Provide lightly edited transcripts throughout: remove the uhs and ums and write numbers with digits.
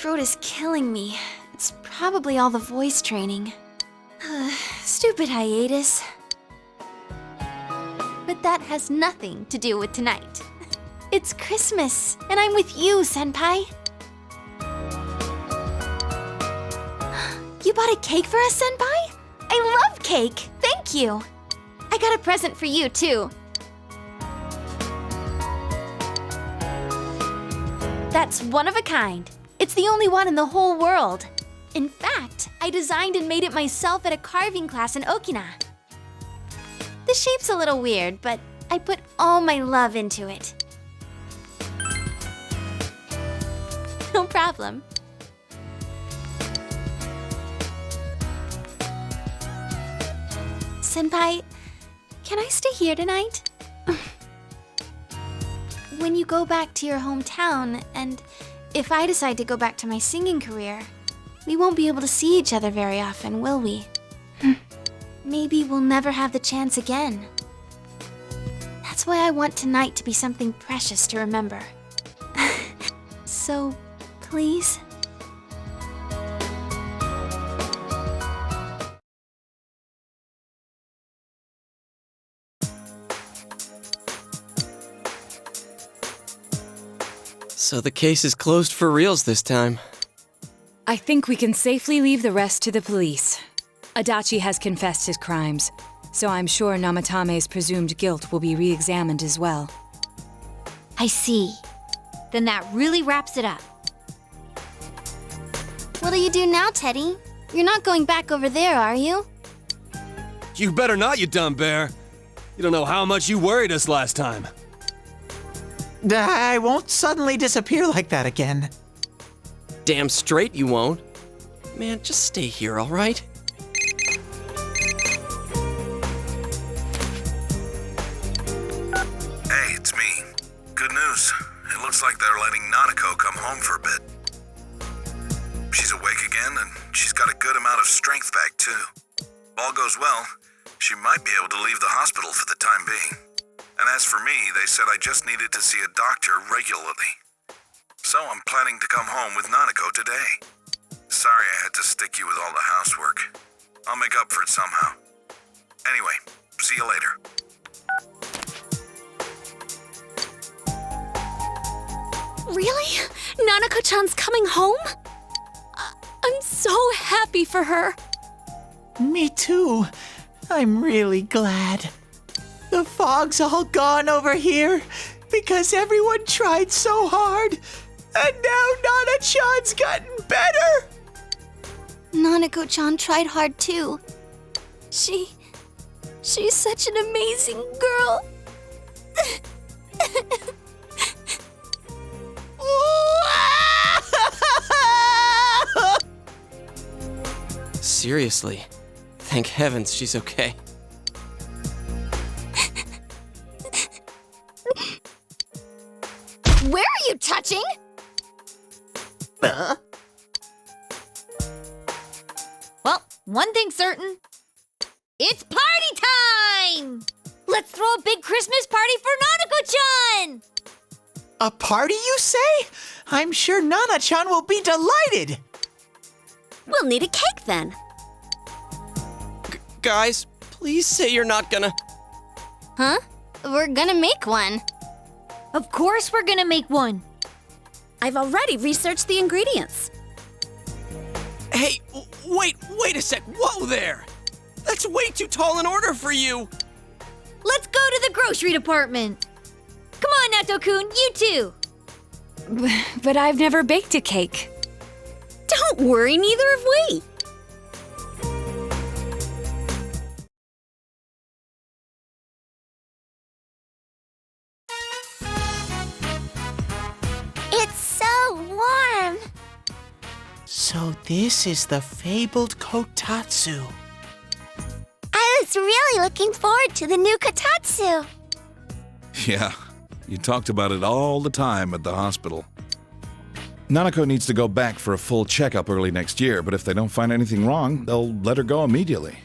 throat is killing me. It's probably all the voice training. Stupid hiatus. But that has nothing to do with tonight. It's Christmas, and I'm with you, Senpai. You bought a cake for us, Senpai? I love cake! Thank you! I got a present for you, too. That's one of a kind. It's the only one in the whole world. In fact, I designed and made it myself at a carving class in Okina. The shape's a little weird, but I put all my love into it. No problem. Senpai, can I stay here tonight? When you go back to your hometown, and if I decide to go back to my singing career, we won't be able to see each other very often, will we? Maybe we'll never have the chance again. That's why I want tonight to be something precious to remember. So, please? So the case is closed for reals this time. I think we can safely leave the rest to the police. Adachi has confessed his crimes, so I'm sure Namatame's presumed guilt will be re-examined as well. I see. Then that really wraps it up. What do you do now, Teddy? You're not going back over there, are you? You better not, you dumb bear. You don't know how much you worried us last time. I won't suddenly disappear like that again. Damn straight you won't. Man, just stay here, all right? Hey, it's me. Good news. It looks like they're letting Nanako come home for a bit. She's awake again, and she's got a good amount of strength back, too. All goes well, she might be able to leave the hospital for the time being. And as for me, they said I just needed to see a doctor regularly. So I'm planning to come home with Nanako today. Sorry I had to stick you with all the housework. I'll make up for it somehow. Anyway, see you later. Really? Nanako-chan's coming home? I'm so happy for her. Me too. I'm really glad. The fog's all gone over here because everyone tried so hard. And now Nana-chan's gotten better. Nanako-chan tried hard too. She's such an amazing girl. Seriously. Thank heavens she's okay. Where are you touching? Well, one thing's certain. It's party time! Let's throw a big Christmas party for Nanako-chan! A party, you say? I'm sure Nana-chan will be delighted. We'll need a cake then. Guys, please say you're not gonna... Huh? We're gonna make one. Of course we're gonna make one. I've already researched the ingredients. Hey, wait a sec. Whoa there! That's way too tall an order for you! Let's go to the grocery department. Come on, Nato-kun, you too. But I've never baked a cake. Don't worry, neither have we. It's so warm. So this is the fabled Kotatsu. I was really looking forward to the new Kotatsu. Yeah, you talked about it all the time at the hospital. Nanako needs to go back for a full checkup early next year, but if they don't find anything wrong, they'll let her go immediately.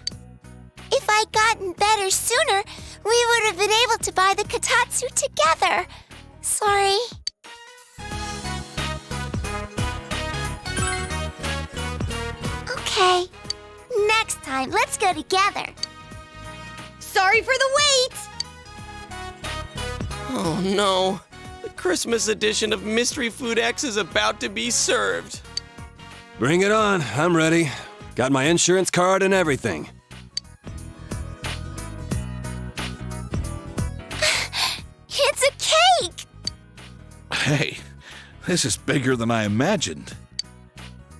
If I'd gotten better sooner, we would have been able to buy the Kotatsu together. Sorry. go together. Sorry for the wait! Oh no. The Christmas edition of Mystery Food X is about to be served. Bring it on. I'm ready. Got my insurance card and everything. It's a cake! Hey, this is bigger than I imagined.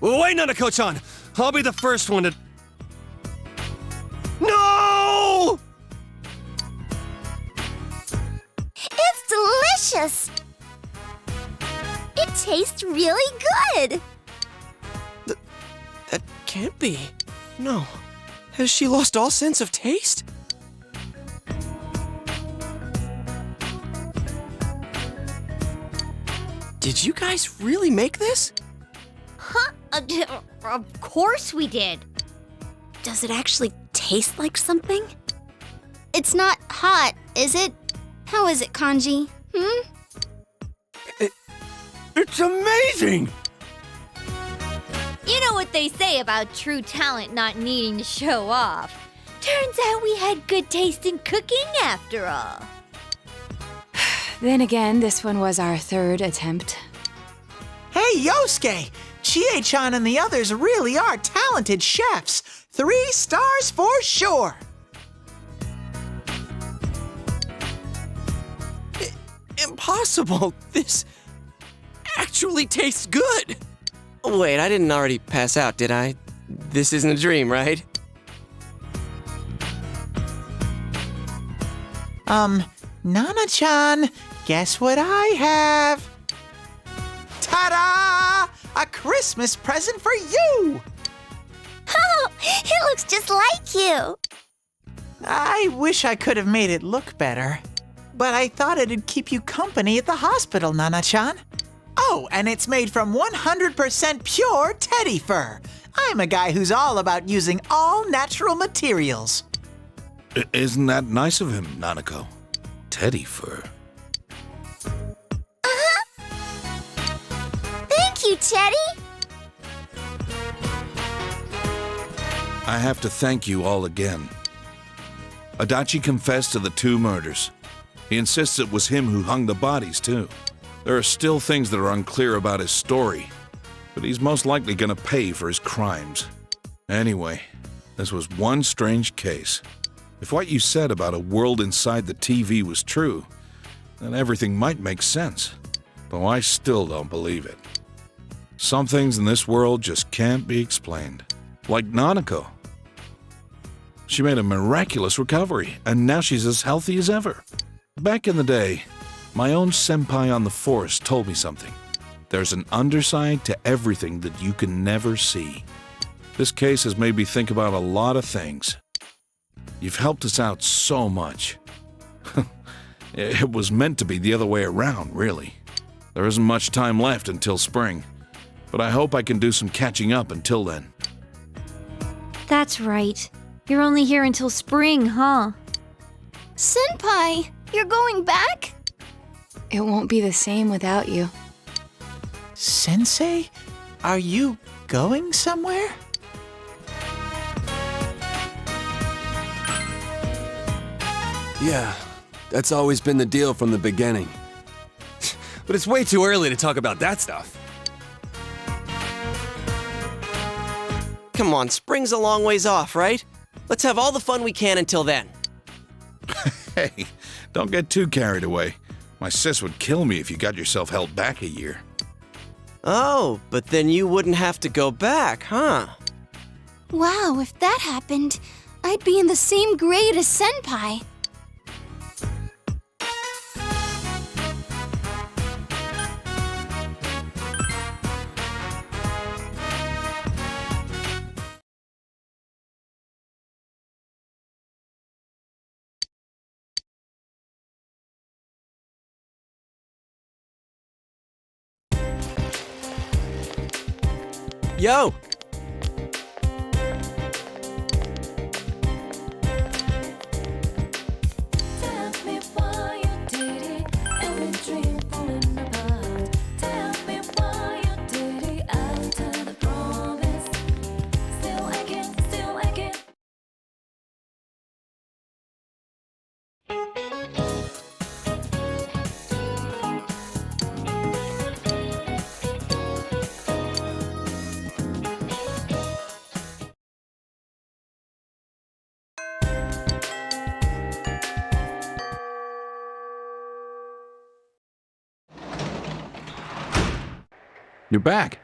Well, wait, Nanako-chan. I'll be the first one to... No! It's delicious! It tastes really good! That can't be. No. Has she lost all sense of taste? Did you guys really make this? Huh? Of course we did. Does it actually taste like something? It's not hot, is it? How is it, Kanji? It's amazing! You know what they say about true talent not needing to show off. Turns out we had good taste in cooking after all. Then again, this one was our third attempt. Hey, Yosuke! Chie-chan and the others really are talented chefs. 3 stars for sure. Impossible! This actually tastes good! Wait, I didn't already pass out, did I? This isn't a dream, right? Nana-chan, guess what I have? Ta-da! A Christmas present for you! Oh, it looks just like you! I wish I could have made it look better. But I thought it'd keep you company at the hospital, Nana-chan. Oh, and it's made from 100% pure teddy fur. I'm a guy who's all about using all natural materials. Isn't that nice of him, Nanako? Teddy fur. Thank you, Teddy! I have to thank you all again. Adachi confessed to the 2 murders. He insists it was him who hung the bodies, too. There are still things that are unclear about his story, but he's most likely gonna pay for his crimes. Anyway, this was one strange case. If what you said about a world inside the TV was true, then everything might make sense. Though I still don't believe it. Some things in this world just can't be explained. Like Nanako. She made a miraculous recovery, and now she's as healthy as ever. Back in the day, my own senpai on the force told me something. There's an underside to everything that you can never see. This case has made me think about a lot of things. You've helped us out so much. It was meant to be the other way around, really. There isn't much time left until spring, but I hope I can do some catching up until then. That's right. You're only here until spring, huh? Senpai, you're going back? It won't be the same without you. Sensei, are you going somewhere? Yeah, that's always been the deal from the beginning. But it's way too early to talk about that stuff. Come on, spring's a long ways off, right? Let's have all the fun we can until then. Hey, don't get too carried away. My sis would kill me if you got yourself held back a year. Oh, but then you wouldn't have to go back, huh? Wow, if that happened, I'd be in the same grade as Senpai. Yo, You're back.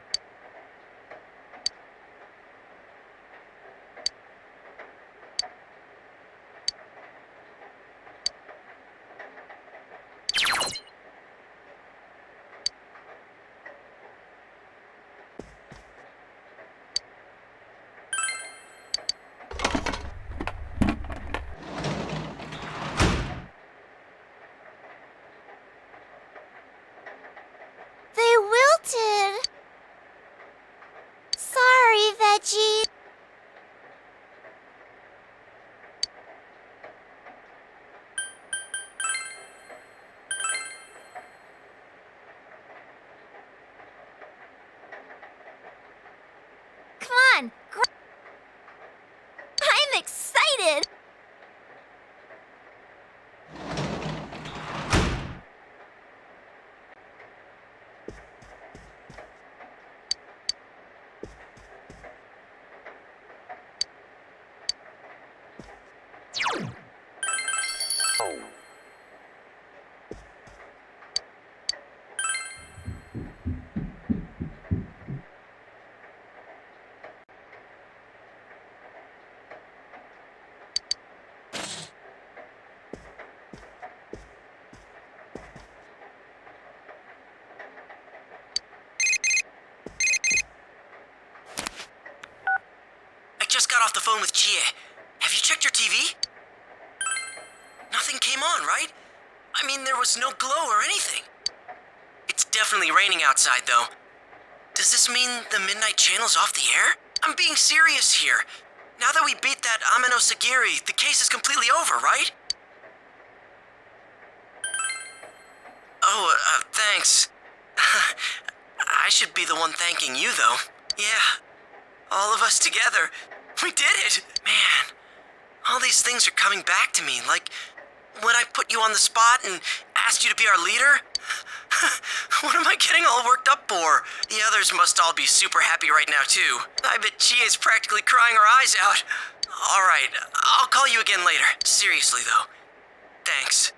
They wilted. Sorry, Veggie. Come on. I'm excited. I just got off the phone with Chie. Have you checked your TV? Nothing came on, right? I mean, there was no glow or anything. It's definitely raining outside, though. Does this mean the Midnight Channel's off the air? I'm being serious here. Now that we beat that Amino Sagiri, the case is completely over, right? Oh, thanks. I should be the one thanking you, though. Yeah, all of us together. We did it! Man, all these things are coming back to me, like when I put you on the spot and asked you to be our leader. What am I getting all worked up for? The others must all be super happy right now, too. I bet Chie is practically crying her eyes out. All right, I'll call you again later. Seriously, though. Thanks.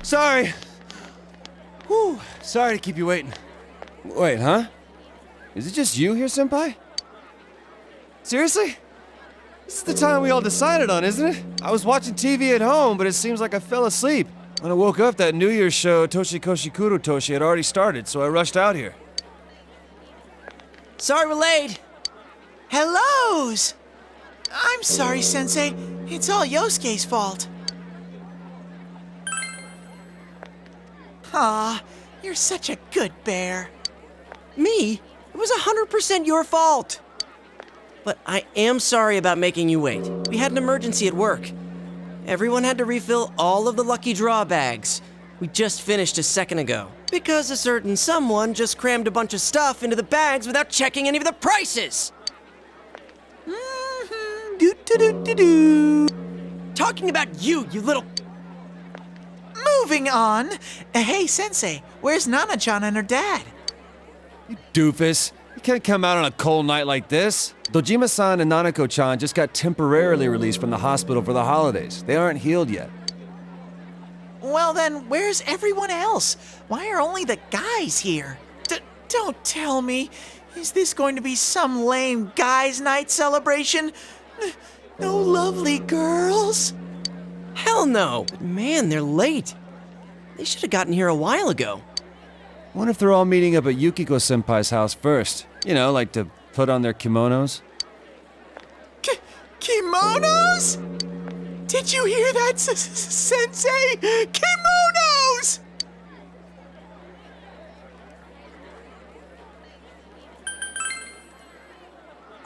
Sorry. Whew. Sorry to keep you waiting. Wait, huh? Is it just you here, Senpai? Seriously? This is the time we all decided on, isn't it? I was watching TV at home, but it seems like I fell asleep. When I woke up, that New Year's show, Toshikoshi Kurotoshi, had already started, so I rushed out here. Sorry we're late. Hellos! I'm sorry, Sensei. It's all Yosuke's fault. Aw, you're such a good bear. Me? It was 100% your fault. But I am sorry about making you wait. We had an emergency at work. Everyone had to refill all of the lucky draw bags. We just finished a second ago. Because a certain someone just crammed a bunch of stuff into the bags without checking any of the prices. Do-do-do-do-do. Talking about you, you little... Moving on. Hey, Sensei, where's Nana-chan and her dad? You doofus. You can't come out on a cold night like this. Dojima-san and Nanako-chan just got temporarily released from the hospital for the holidays. They aren't healed yet. Well then, where's everyone else? Why are only the guys here? Don't tell me. Is this going to be some lame guys' night celebration? No lovely girls? Hell no. But man, they're late. They should have gotten here a while ago. Wonder if they're all meeting up at Yukiko-senpai's house first. You know, like to put on their kimonos. Kimonos? Did you hear that, Sensei? Kimonos!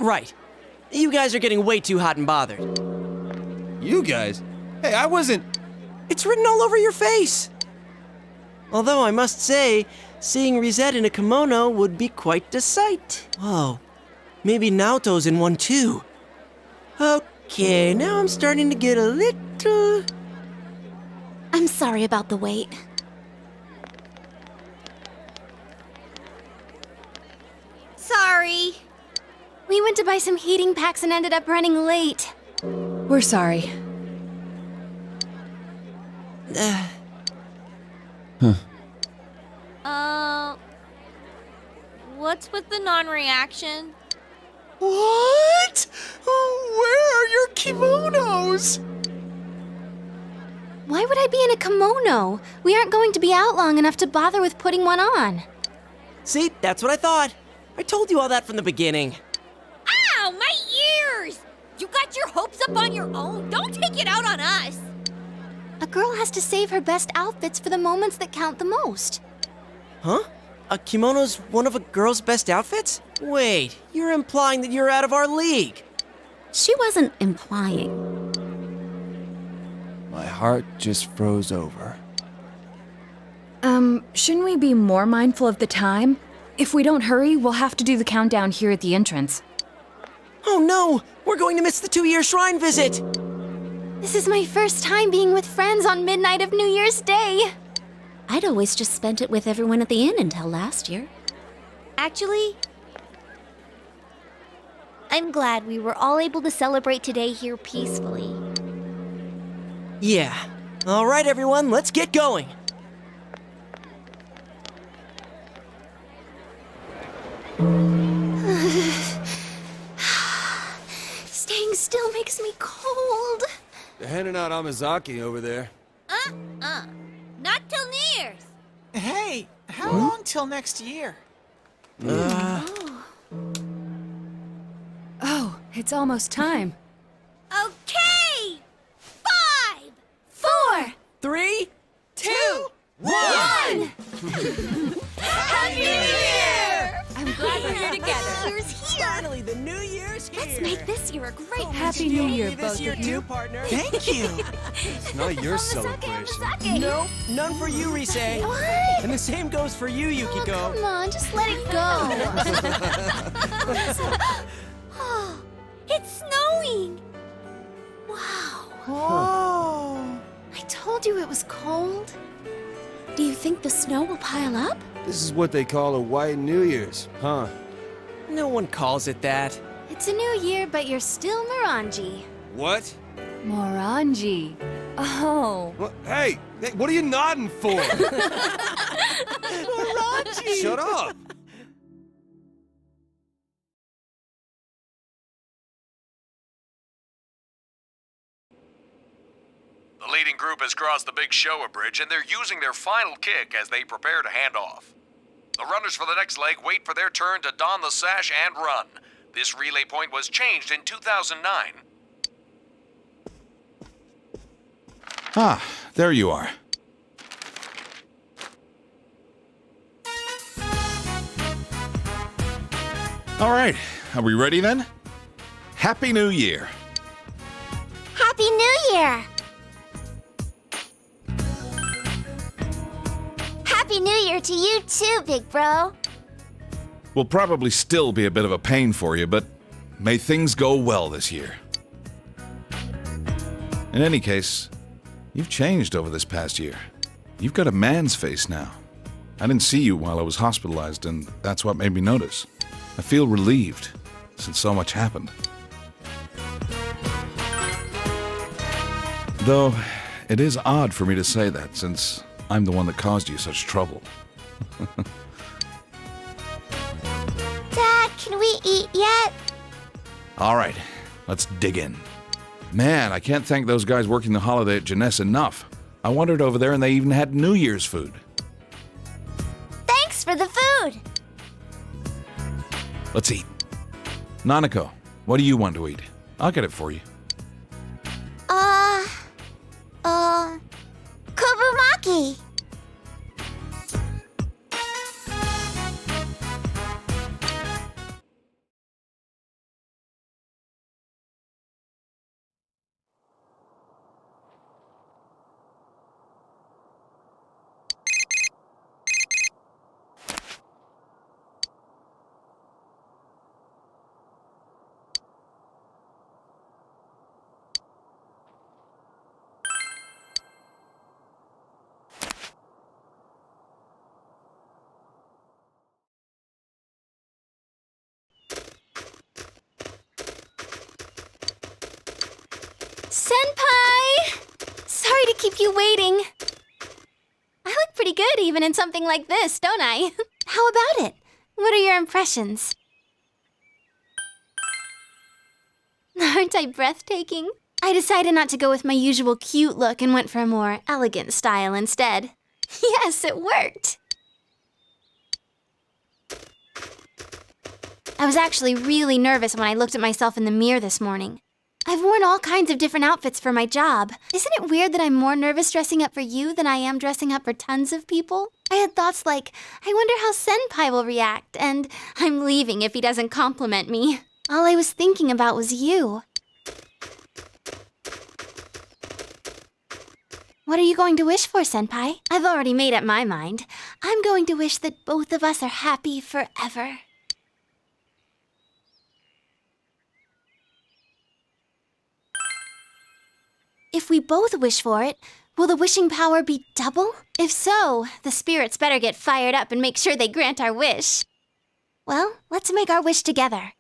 Right. You guys are getting way too hot and bothered. You guys? Hey, I wasn't. It's written all over your face. Although I must say, seeing Rizette in a kimono would be quite a sight. Whoa. Maybe Naoto's in one too. Okay, now I'm starting to get a little... I'm sorry about the wait. Sorry. We went to buy some heating packs and ended up running late. We're sorry. What's with the non-reaction? What? Where are your kimonos? Why would I be in a kimono? We aren't going to be out long enough to bother with putting one on. See, that's what I thought. I told you all that from the beginning. Ow, my ears! You got your hopes up on your own. Don't take it out on us. A girl has to save her best outfits for the moments that count the most. Huh? A kimono's one of a girl's best outfits? Wait, you're implying that you're out of our league. She wasn't implying. My heart just froze over. Shouldn't we be more mindful of the time? If we don't hurry, we'll have to do the countdown here at the entrance. Oh no! We're going to miss the 2-year shrine visit! This is my first time being with friends on midnight of New Year's Day. I'd always just spent it with everyone at the inn until last year. Actually, I'm glad we were all able to celebrate today here peacefully. Yeah. All right, everyone, let's get going. Staying still makes me cold. They're handing out Amazaki over there. Not till New Year's. Hey, how long till next year? Oh, it's almost time. Okay! 5, 4, 3, 2, 1! Happy New Year! I'm glad we're here together. New Year's here! Finally, the New Year's here! Let's make this year a great Happy New Year, this both year of you. too, partner. Thank you. It's not your celebration. Nope, none for you, Rise. What? And the same goes for you, Yukiko. Come on, just let it go. Oh, it's snowing! Wow. Oh. I told you it was cold. Do you think the snow will pile up? This is what they call a white New Year's, huh? No one calls it that. It's a new year, but you're still Morangi. What? Morangi. Oh. What? Hey, what are you nodding for? Shut up! The leading group has crossed the Big Showa Bridge, and they're using their final kick as they prepare to hand off. The runners for the next leg wait for their turn to don the sash and run. This relay point was changed in 2009. Ah, there you are. All right, are we ready then? Happy New Year. Happy New Year! Happy New Year to you too, big bro. Will probably still be a bit of a pain for you, but may things go well this year. In any case, you've changed over this past year. You've got a man's face now. I didn't see you while I was hospitalized, and that's what made me notice. I feel relieved, since so much happened. Though, it is odd for me to say that, since I'm the one that caused you such trouble. Dad, can we eat yet? All right, let's dig in. Man, I can't thank those guys working the holiday at Jeunesse enough. I wandered over there and they even had New Year's food. Thanks for the food. Let's eat. Nanako, what do you want to eat? I'll get it for you. Kobumaki. Senpai! Sorry to keep you waiting. I look pretty good even in something like this, don't I? How about it? What are your impressions? Aren't I breathtaking? I decided not to go with my usual cute look and went for a more elegant style instead. Yes, it worked! I was actually really nervous when I looked at myself in the mirror this morning. I've worn all kinds of different outfits for my job. Isn't it weird that I'm more nervous dressing up for you than I am dressing up for tons of people? I had thoughts like, I wonder how Senpai will react, and I'm leaving if he doesn't compliment me. All I was thinking about was you. What are you going to wish for, Senpai? I've already made up my mind. I'm going to wish that both of us are happy forever. If we both wish for it, will the wishing power be double? If so, the spirits better get fired up and make sure they grant our wish. Well, let's make our wish together.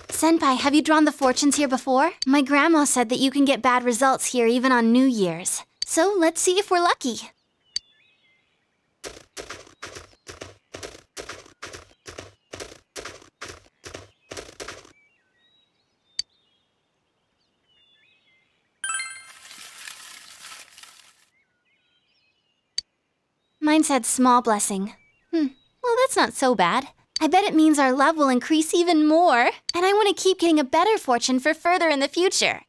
Senpai, have you drawn the fortunes here before? My grandma said that you can get bad results here even on New Year's. So let's see if we're lucky. Mine said small blessing. Well, that's not so bad. I bet it means our love will increase even more, and I want to keep getting a better fortune for further in the future.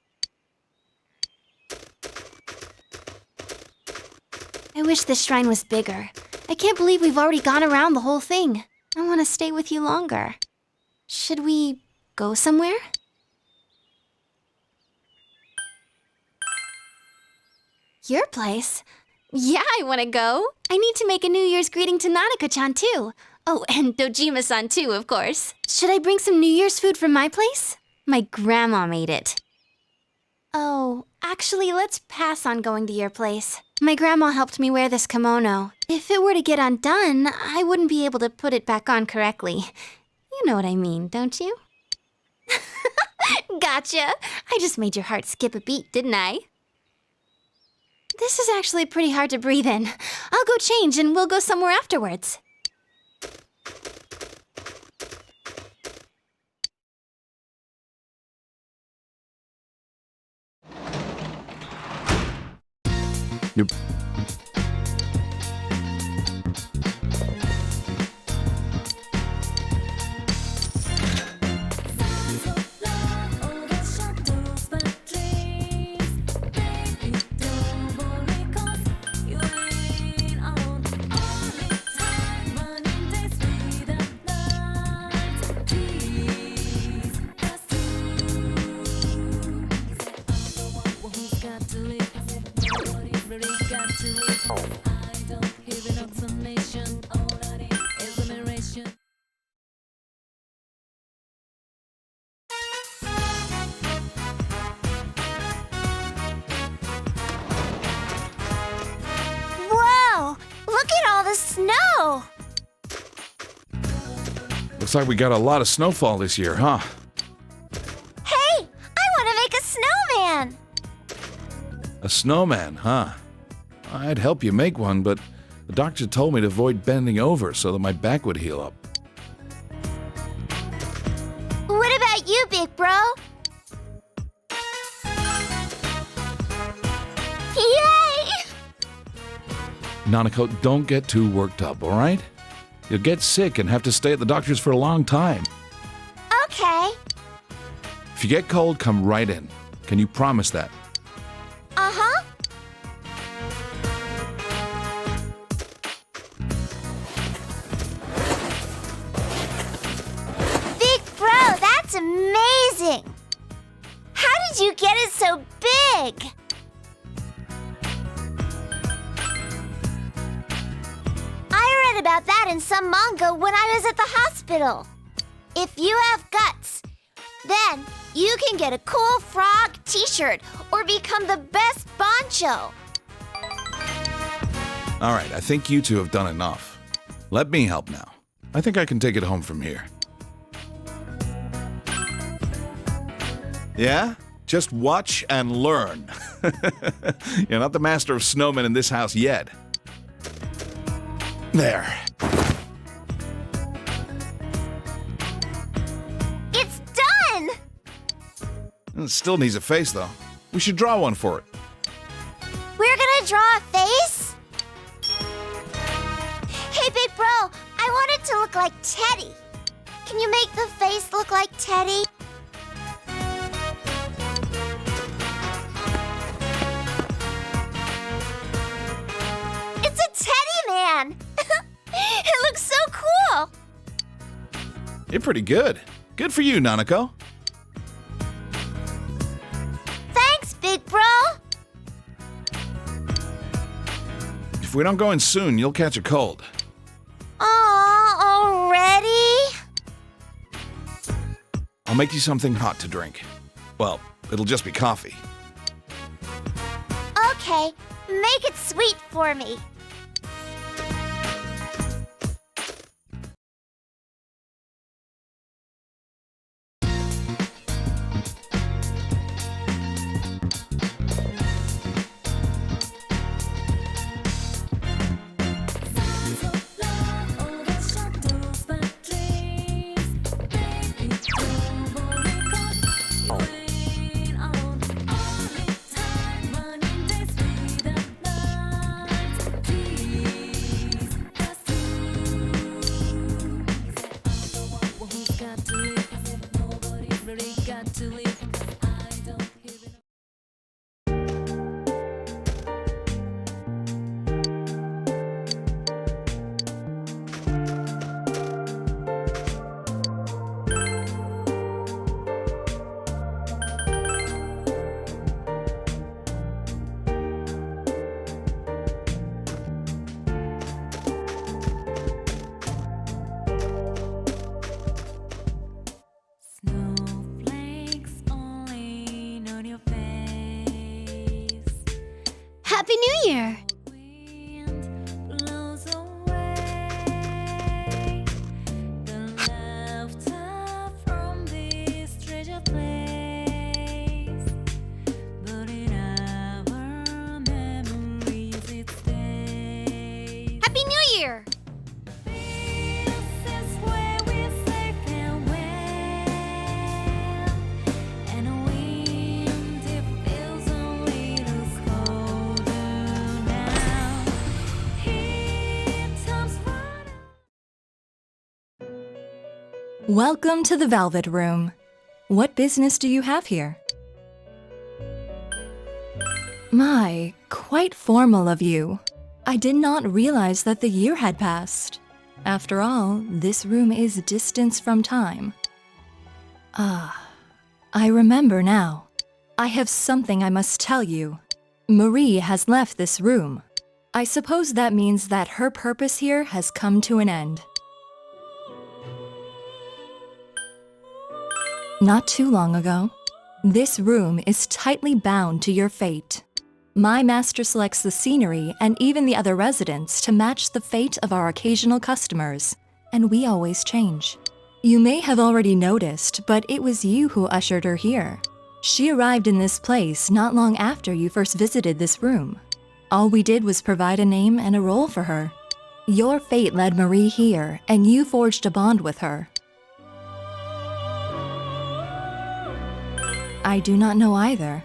I wish this shrine was bigger. I can't believe we've already gone around the whole thing. I want to stay with you longer. Should we go somewhere? Your place? Yeah, I want to go. I need to make a New Year's greeting to Nanako-chan, too. Oh, and Dojima-san, too, of course. Should I bring some New Year's food from my place? My grandma made it. Oh, actually, let's pass on going to your place. My grandma helped me wear this kimono. If it were to get undone, I wouldn't be able to put it back on correctly. You know what I mean, don't you? Gotcha. I just made your heart skip a beat, didn't I? This is actually pretty hard to breathe in. I'll go change and we'll go somewhere afterwards. Yep. Snow! Looks like we got a lot of snowfall this year, huh? Hey! I want to make a snowman! A snowman, huh? I'd help you make one, but the doctor told me to avoid bending over so that my back would heal up. What about you, big bro? Yay! Nanako, don't get too worked up, all right? You'll get sick and have to stay at the doctor's for a long time. Okay. If you get cold, come right in. Can you promise that? Uh-huh. Big bro, that's amazing! How did you get it so big? I read about that in some manga when I was at the hospital. If you have guts, then you can get a cool frog t-shirt or become the best bancho. All right, I think you two have done enough. Let me help now. I think I can take it home from here. Yeah? Just watch and learn. You're not the master of snowmen in this house yet. There. It's done! It still needs a face, though. We should draw one for it. We're gonna draw a face? Hey, big bro, I want it to look like Teddy. Can you make the face look like Teddy? It's a Teddy Man! It looks so cool! You're pretty good. Good for you, Nanako. Thanks, big bro! If we don't go in soon, you'll catch a cold. Aw, already? I'll make you something hot to drink. Well, it'll just be coffee. Okay, make it sweet for me. Happy New Year! Happy New Year! Welcome to the Velvet Room. What business do you have here? My, quite formal of you. I did not realize that the year had passed. After all, this room is distance from time. Ah, I remember now. I have something I must tell you. Marie has left this room. I suppose that means that her purpose here has come to an end. Not too long ago, this room is tightly bound to your fate. My master selects the scenery and even the other residents to match the fate of our occasional customers, and we always change. You may have already noticed, but it was you who ushered her here. She arrived in this place not long after you first visited this room. All we did was provide a name and a role for her. Your fate led Marie here, and you forged a bond with her. I do not know either.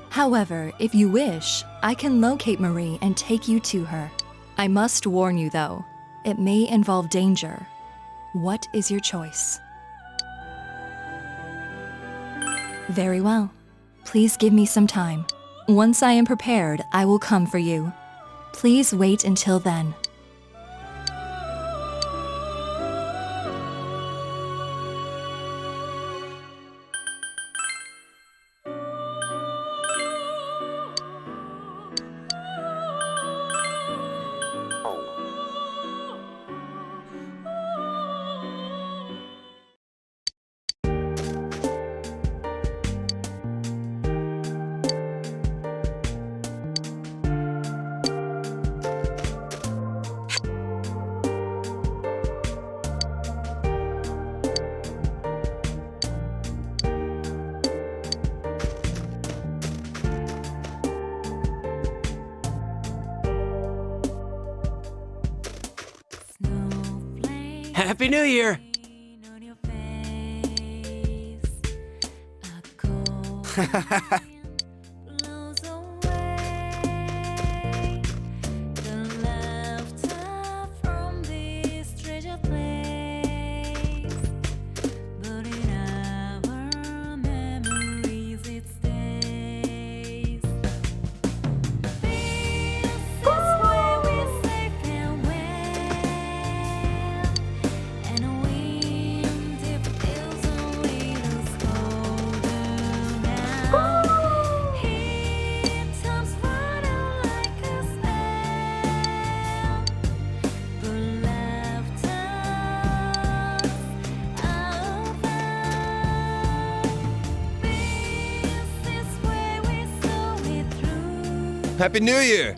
However, if you wish, I can locate Marie and take you to her. I must warn you though, it may involve danger. What is your choice? Very well. Please give me some time. Once I am prepared, I will come for you. Please wait until then. Happy New Year! Happy New Year!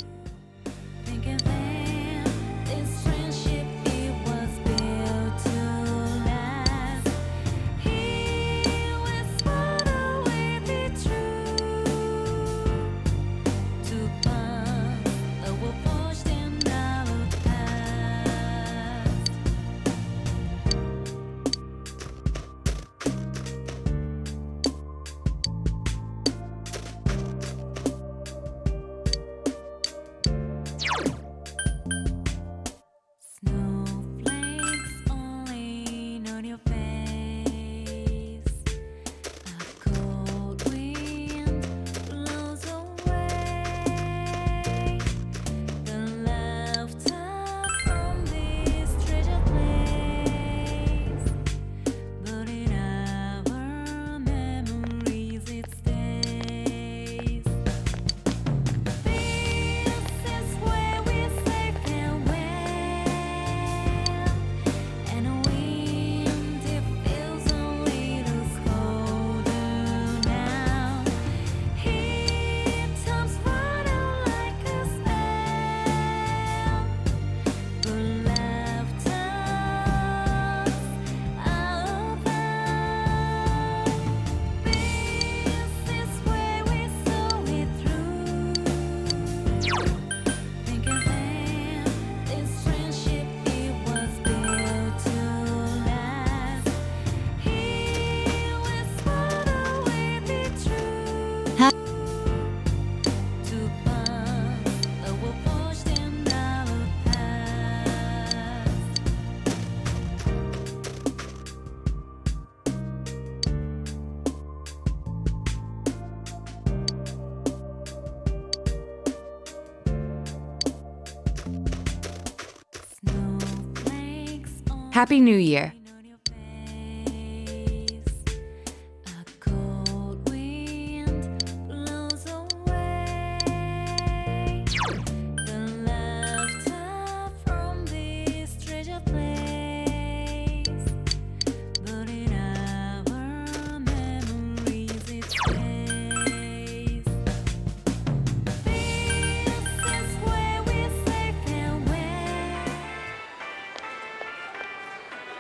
Happy New Year.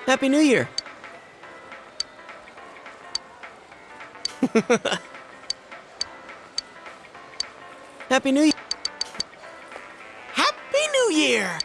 Happy New Year! Happy New Year! Happy New Year!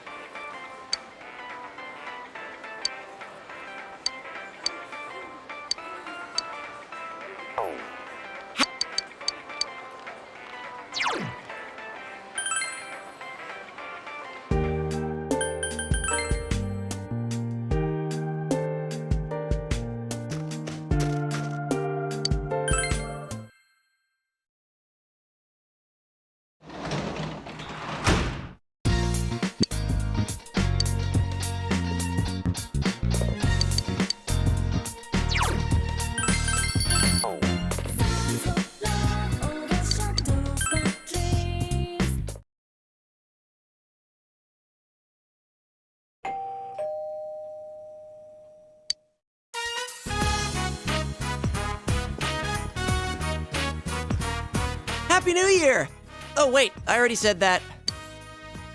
Happy New Year! Oh, wait, I already said that.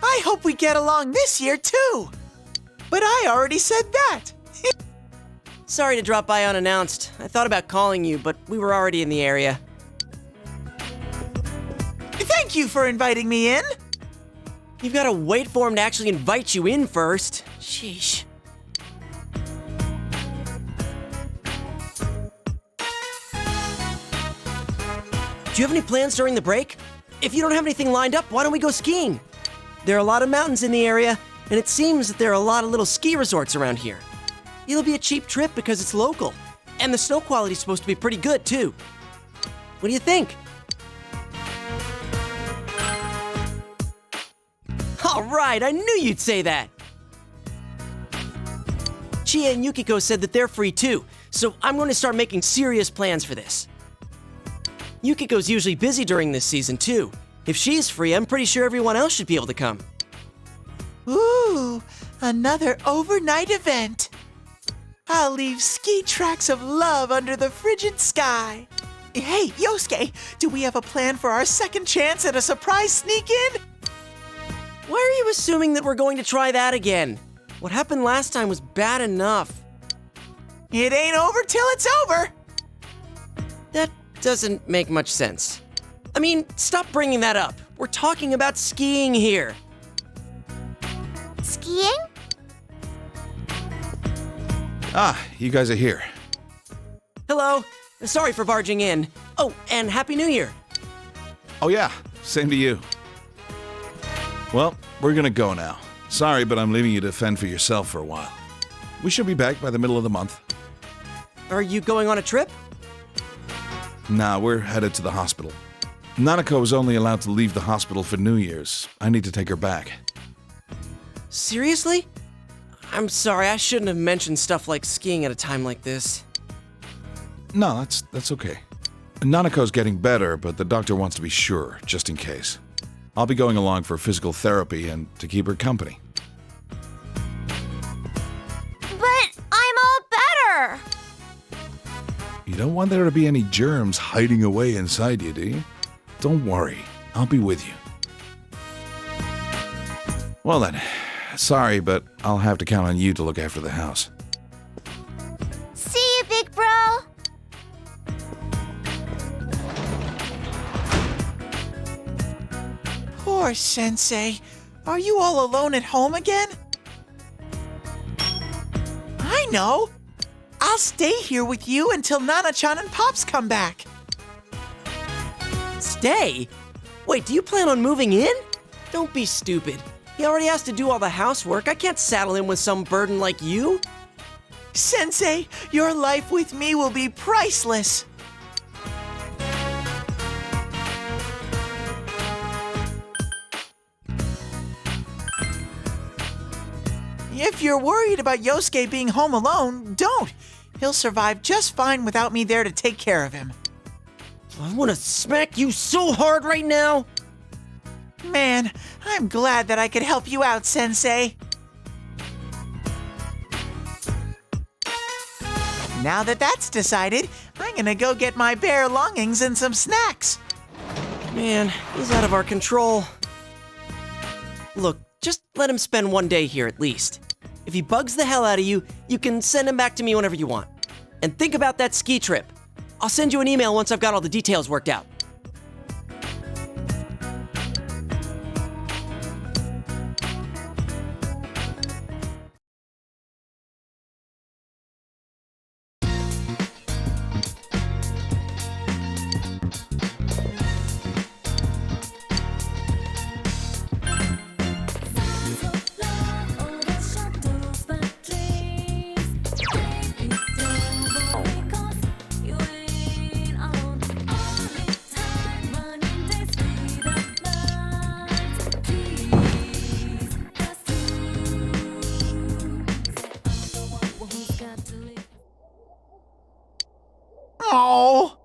I hope we get along this year, too. But I already said that. Sorry to drop by unannounced. I thought about calling you, but we were already in the area. Thank you for inviting me in. You've got to wait for him to actually invite you in first. Sheesh. Do you have any plans during the break? If you don't have anything lined up, why don't we go skiing? There are a lot of mountains in the area, and it seems that there are a lot of little ski resorts around here. It'll be a cheap trip because it's local, and the snow quality's supposed to be pretty good, too. What do you think? All right, I knew you'd say that. Chia and Yukiko said that they're free too, so I'm going to start making serious plans for this. Yukiko's usually busy during this season too. If she's free, I'm pretty sure everyone else should be able to come. Ooh, another overnight event. I'll leave ski tracks of love under the frigid sky. Hey, Yosuke, do we have a plan for our second chance at a surprise sneak-in? Why are you assuming that we're going to try that again? What happened last time was bad enough. It ain't over till it's over. That doesn't make much sense. I mean, stop bringing that up. We're talking about skiing here. Skiing? Ah, you guys are here. Hello. Sorry for barging in. Oh, and Happy New Year. Oh yeah, same to you. Well, we're gonna go now. Sorry, but I'm leaving you to fend for yourself for a while. We should be back by the middle of the month. Are you going on a trip? Nah, we're headed to the hospital. Nanako is only allowed to leave the hospital for New Year's. I need to take her back. Seriously? I'm sorry, I shouldn't have mentioned stuff like skiing at a time like this. No, that's okay. Nanako's getting better, but the doctor wants to be sure, just in case. I'll be going along for physical therapy and to keep her company. But I'm all better. You don't want there to be any germs hiding away inside you, do you? Don't worry, I'll be with you. Well then, sorry, but I'll have to count on you to look after the house. See you, big bro. Poor Sensei. Are you all alone at home again? I know. I'll stay here with you until Nana-chan and Pops come back. Stay? Wait, do you plan on moving in? Don't be stupid. He already has to do all the housework. I can't saddle him with some burden like you. Sensei, your life with me will be priceless. If you're worried about Yosuke being home alone, don't. He'll survive just fine without me there to take care of him. I want to smack you so hard right now. Man, I'm glad that I could help you out, Sensei. Now that that's decided, I'm gonna go get my bare longings and some snacks. Man, he's out of our control. Look, just let him spend one day here at least. If he bugs the hell out of you, you can send him back to me whenever you want. And think about that ski trip. I'll send you an email once I've got all the details worked out. Oh.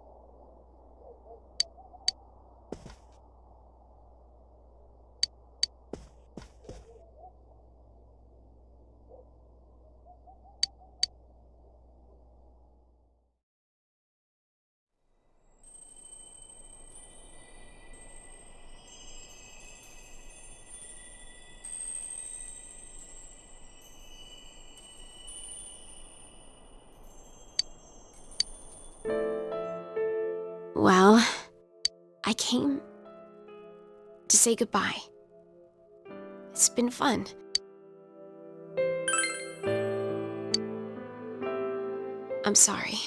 Well, I came to say goodbye. It's been fun. I'm sorry.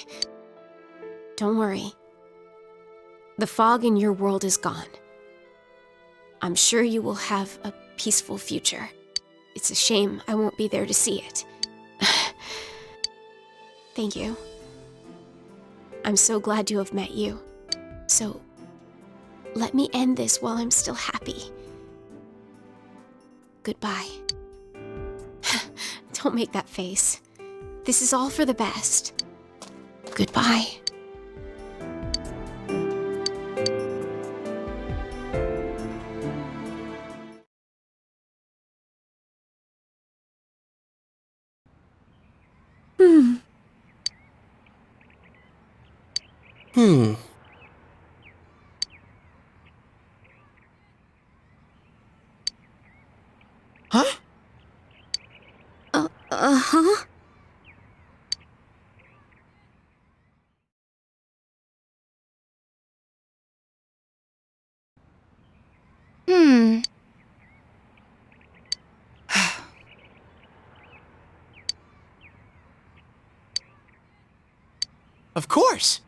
Don't worry. The fog in your world is gone. I'm sure you will have a peaceful future. It's a shame I won't be there to see it. Thank you. I'm so glad to have met you. So, let me end this while I'm still happy. Goodbye. Don't make that face. This is all for the best. Goodbye. Huh? Uh-huh. Of course.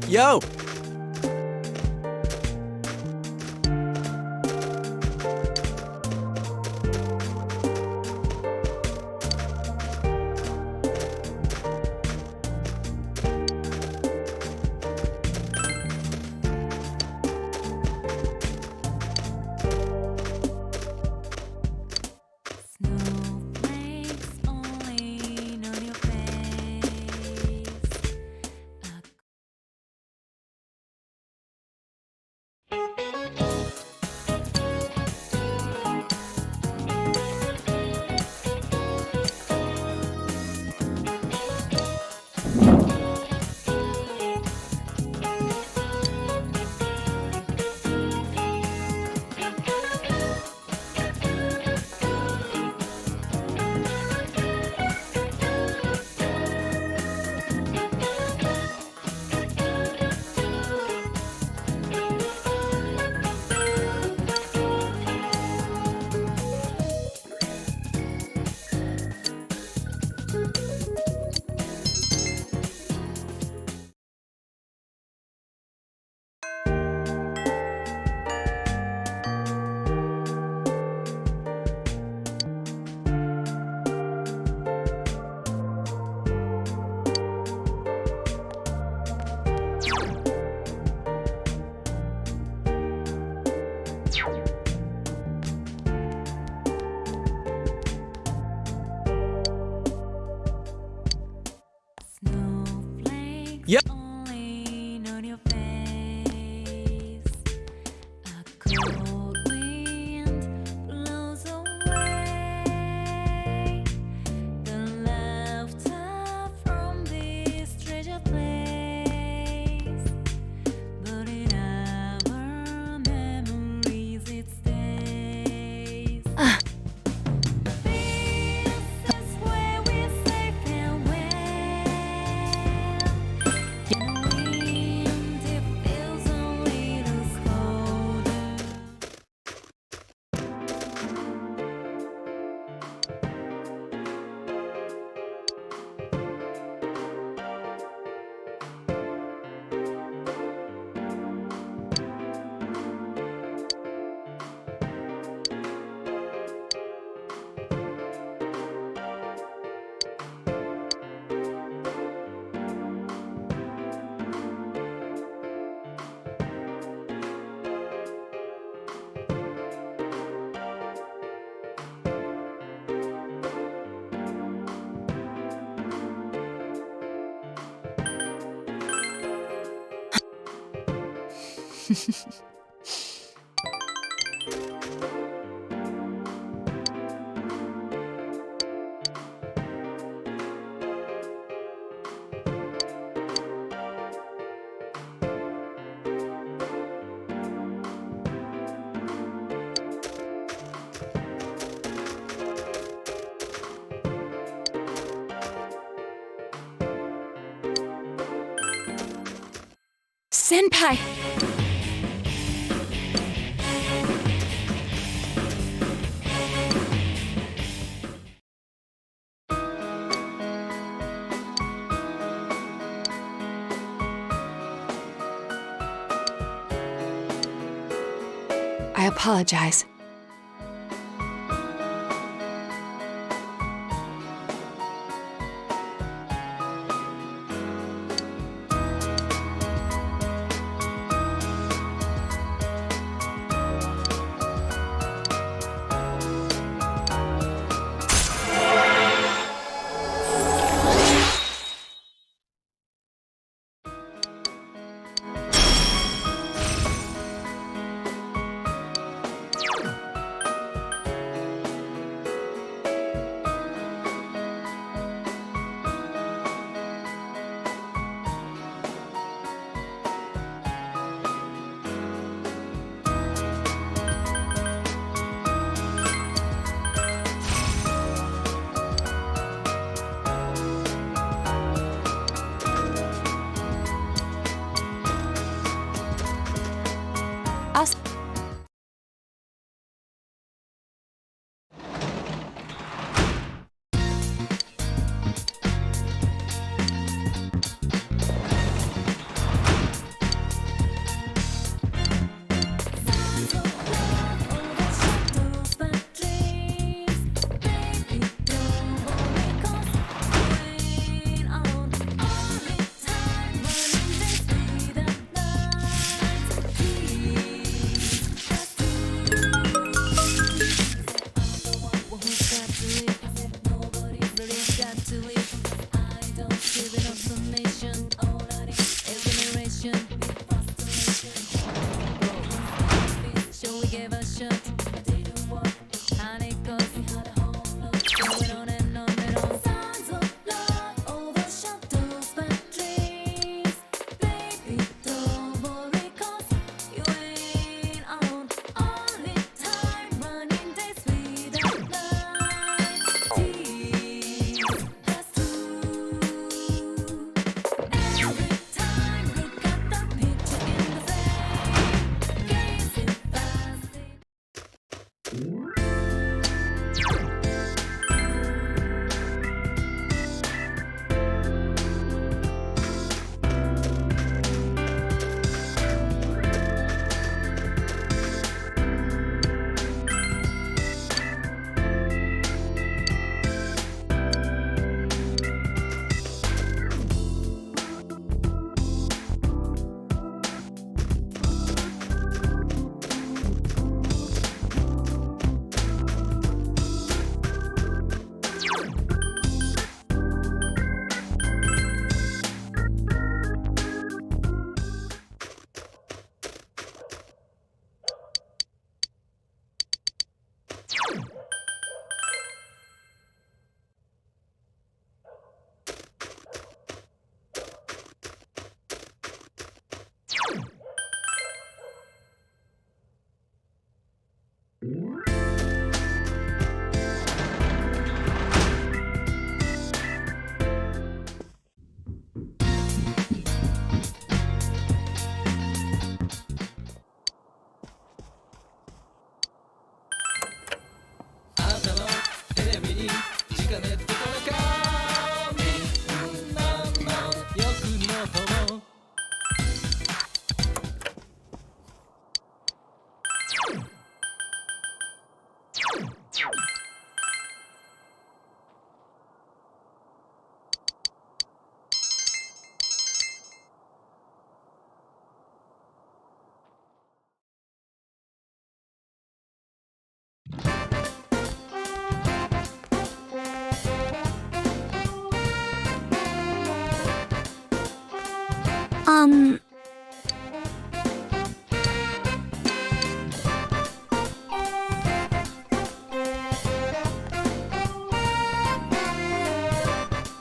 Yo! Senpai! I apologize.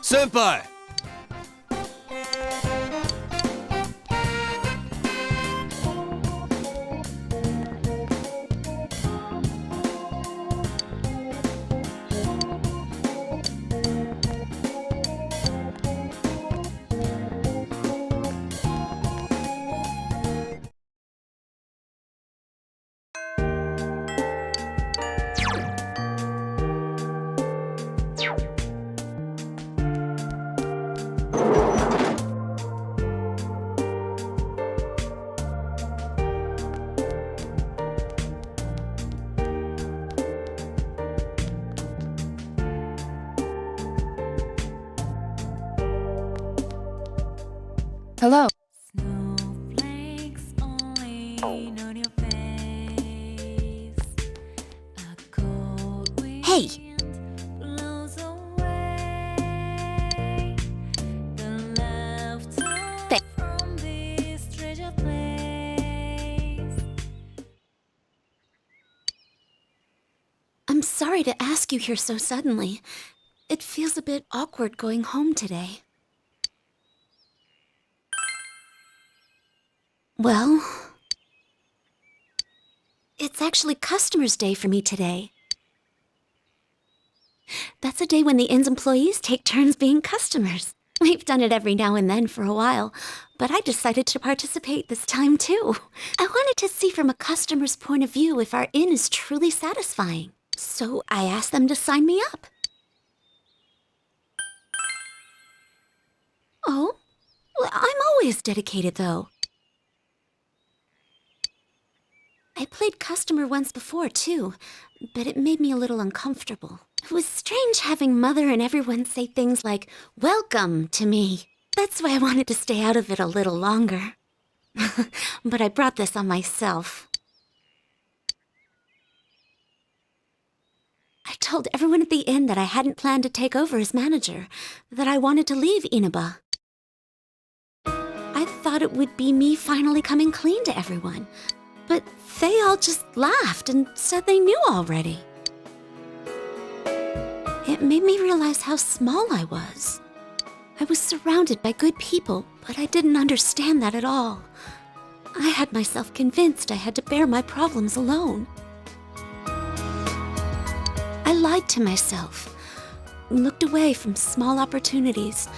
Senpai! Hello. Hey! I'm sorry to ask you here so suddenly. It feels a bit awkward going home today. Well, it's actually Customers' Day for me today. That's a day when the inn's employees take turns being customers. We've done it every now and then for a while, but I decided to participate this time too. I wanted to see from a customer's point of view if our inn is truly satisfying. So I asked them to sign me up. Oh, well, I'm always dedicated though. I played customer once before, too, but it made me a little uncomfortable. It was strange having Mother and everyone say things like, "Welcome" to me. That's why I wanted to stay out of it a little longer. But I brought this on myself. I told everyone at the inn that I hadn't planned to take over as manager, that I wanted to leave Inaba. I thought it would be me finally coming clean to everyone. But they all just laughed and said they knew already. It made me realize how small I was. I was surrounded by good people, but I didn't understand that at all. I had myself convinced I had to bear my problems alone. I lied to myself, looked away from small opportunities,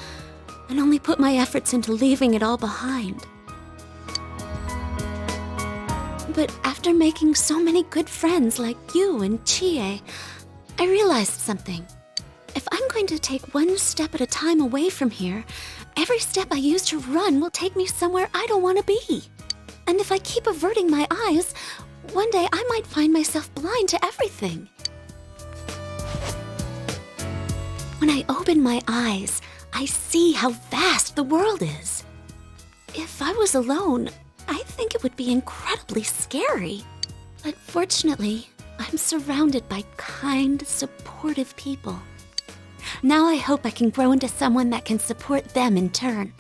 and only put my efforts into leaving it all behind. But after making so many good friends like you and Chie, I realized something. If I'm going to take one step at a time away from here, every step I use to run will take me somewhere I don't want to be. And if I keep averting my eyes, one day I might find myself blind to everything. When I open my eyes, I see how vast the world is. If I was alone, I think it would be incredibly scary. But fortunately, I'm surrounded by kind, supportive people. Now I hope I can grow into someone that can support them in turn.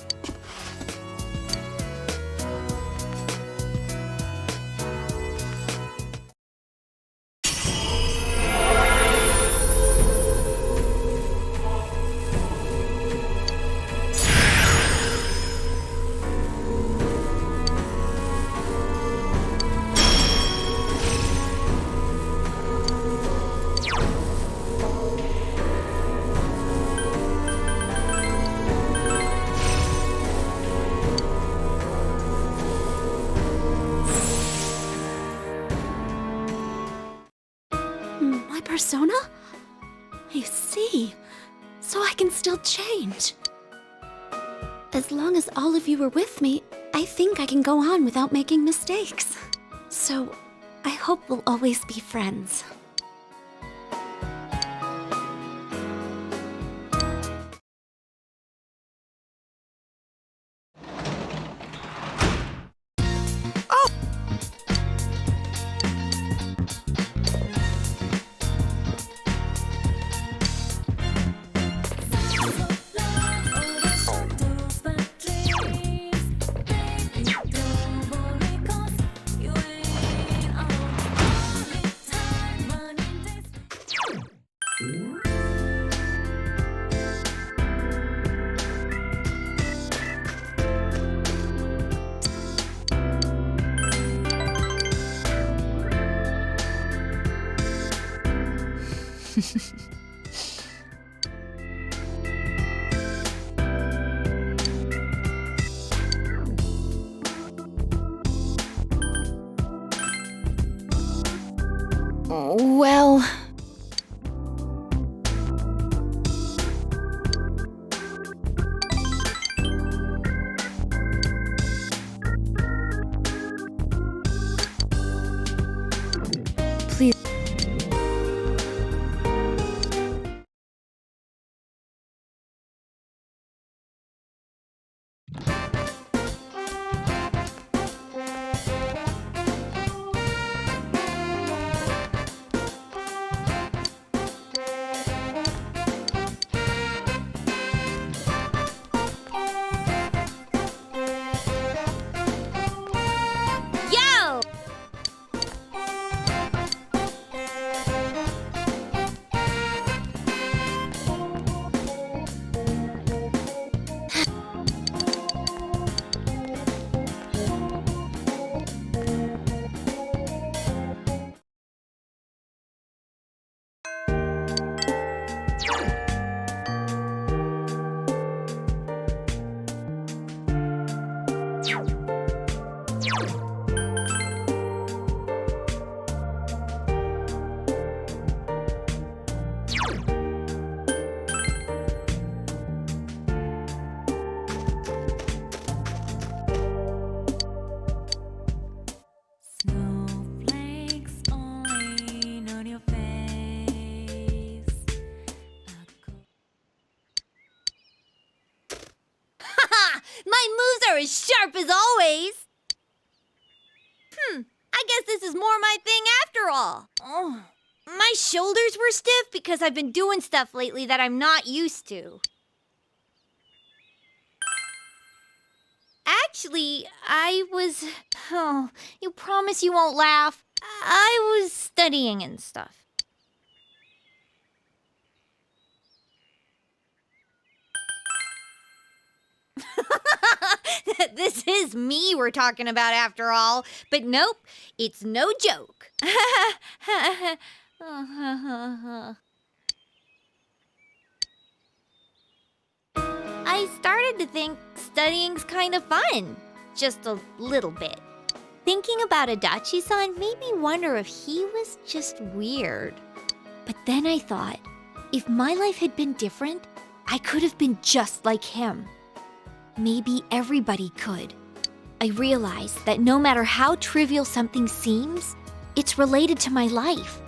Persona? I see. So I can still change. As long as all of you are with me, I think I can go on without making mistakes. So, I hope we'll always be friends. Well... Please... Yo! Snowflakes only on your face. My moves are as sharp as always. I guess this is more my thing after all. Oh, my shoulders were stiff because I've been doing stuff lately that I'm not used to. Actually, I was... Oh, you promise you won't laugh? I was studying and stuff. This is me we're talking about after all. But nope, it's no joke. I started to think studying's kind of fun. Just a little bit. Thinking about Adachi-san made me wonder if he was just weird. But then I thought, if my life had been different, I could have been just like him. Maybe everybody could. I realized that no matter how trivial something seems, it's related to my life.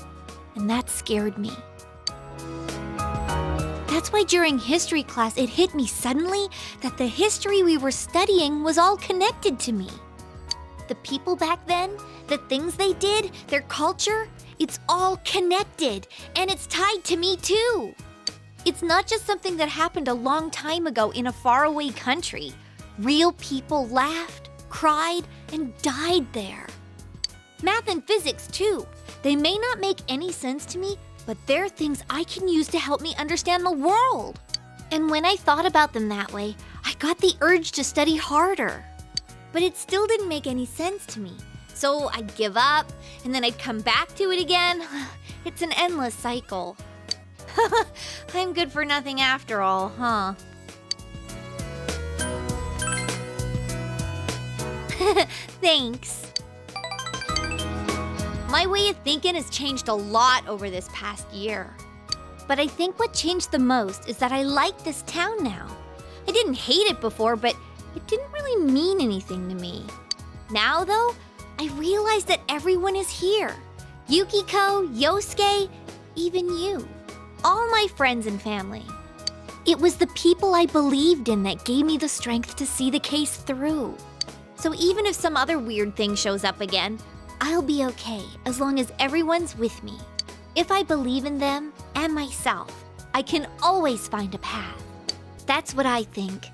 And that scared me. That's why during history class it hit me suddenly that the history we were studying was all connected to me. The people back then, the things they did, their culture, it's all connected, and it's tied to me too. It's not just something that happened a long time ago in a faraway country. Real people laughed, cried, and died there. Math and physics too. They may not make any sense to me, but they're things I can use to help me understand the world. And when I thought about them that way, I got the urge to study harder. But it still didn't make any sense to me. So I'd give up, and then I'd come back to it again. It's an endless cycle. I'm good for nothing after all, huh? Thanks. My way of thinking has changed a lot over this past year. But I think what changed the most is that I like this town now. I didn't hate it before, but it didn't really mean anything to me. Now, though, I realize that everyone is here. Yukiko, Yosuke, even you. All my friends and family. It was the people I believed in that gave me the strength to see the case through. So even if some other weird thing shows up again, I'll be okay as long as everyone's with me. If I believe in them and myself, I can always find a path. That's what I think.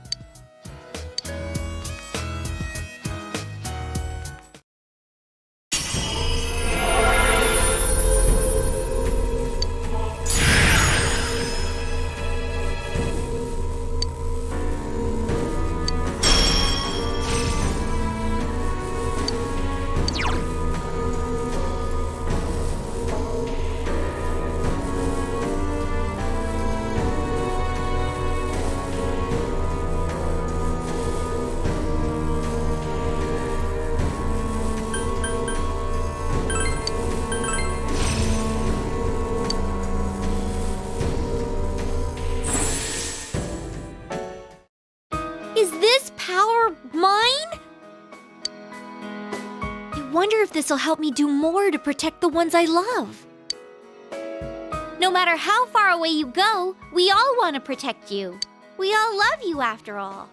this'll help me do more to protect the ones I love. No matter how far away you go, we all want to protect you. We all love you after all.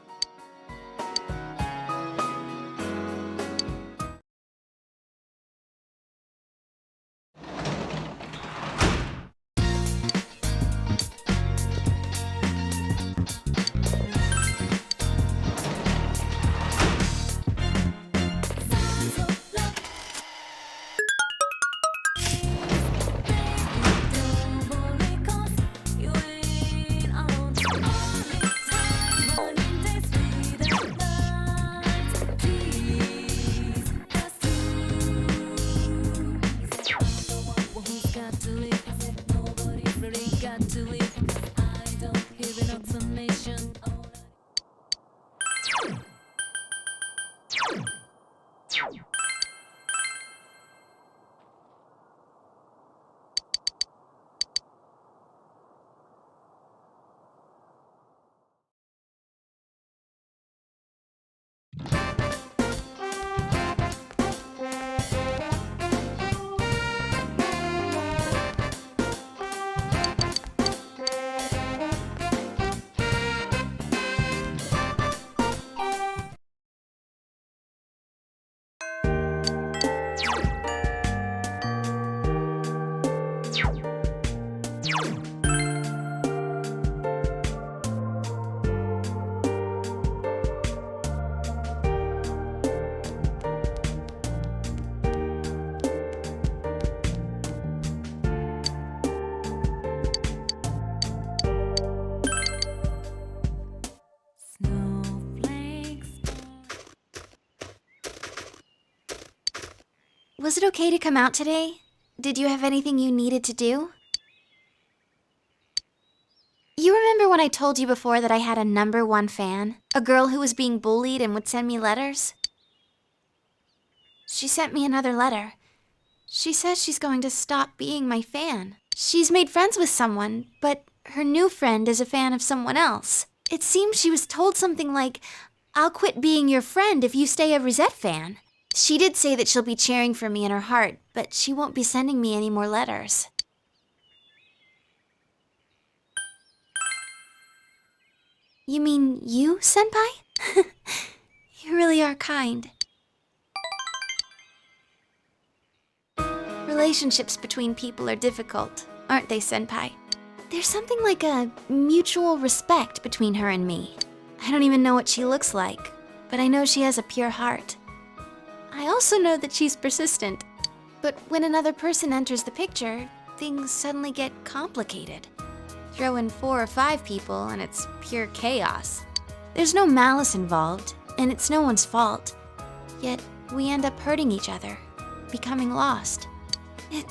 Was it okay to come out today? Did you have anything you needed to do? You remember when I told you before that I had a #1 fan? A girl who was being bullied and would send me letters? She sent me another letter. She says she's going to stop being my fan. She's made friends with someone, but her new friend is a fan of someone else. It seems she was told something like, "I'll quit being your friend if you stay a Rosette fan." She did say that she'll be cheering for me in her heart, but she won't be sending me any more letters. You mean you, Senpai? You really are kind. Relationships between people are difficult, aren't they, Senpai? There's something like a mutual respect between her and me. I don't even know what she looks like, but I know she has a pure heart. I also know that she's persistent. But when another person enters the picture, things suddenly get complicated. Throw in 4 or 5 people and it's pure chaos. There's no malice involved, and it's no one's fault. Yet we end up hurting each other, becoming lost. It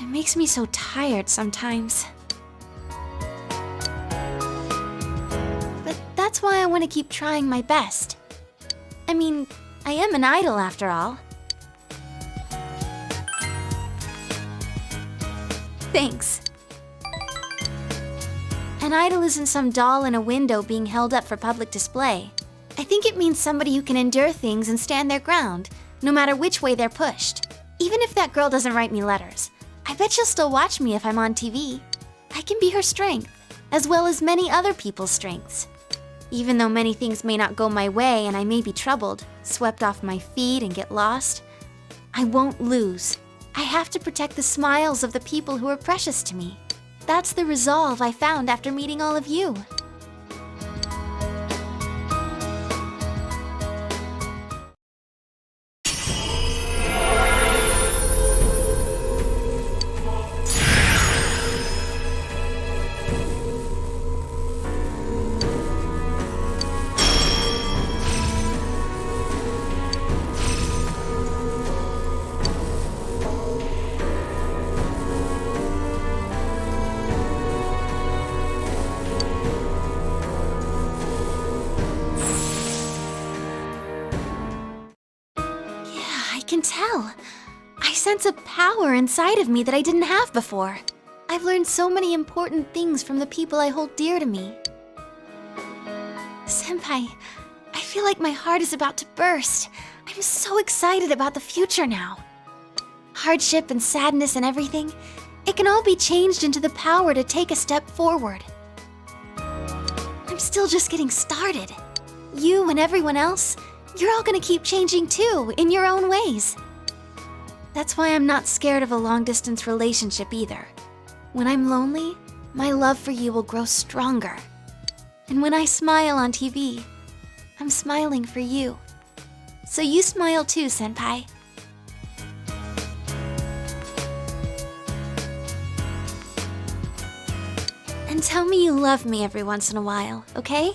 makes me so tired sometimes. But that's why I want to keep trying my best. I mean, I am an idol after all. Thanks. An idol isn't some doll in a window being held up for public display. I think it means somebody who can endure things and stand their ground, no matter which way they're pushed. Even if that girl doesn't write me letters, I bet she'll still watch me if I'm on TV. I can be her strength, as well as many other people's strengths. Even though many things may not go my way and I may be troubled, swept off my feet and get lost, I won't lose. I have to protect the smiles of the people who are precious to me. That's the resolve I found after meeting all of you. I can tell. I sense a power inside of me that I didn't have before. I've learned so many important things from the people I hold dear to me. Senpai, I feel like my heart is about to burst. I'm so excited about the future now. hardship and sadness and everything, it can all be changed into the power to take a step forward. I'm still just getting started. You and everyone else, you're all gonna keep changing too, in your own ways. That's why I'm not scared of a long-distance relationship either. When I'm lonely, my love for you will grow stronger. And when I smile on TV, I'm smiling for you. So you smile too, Senpai. And tell me you love me every once in a while, okay?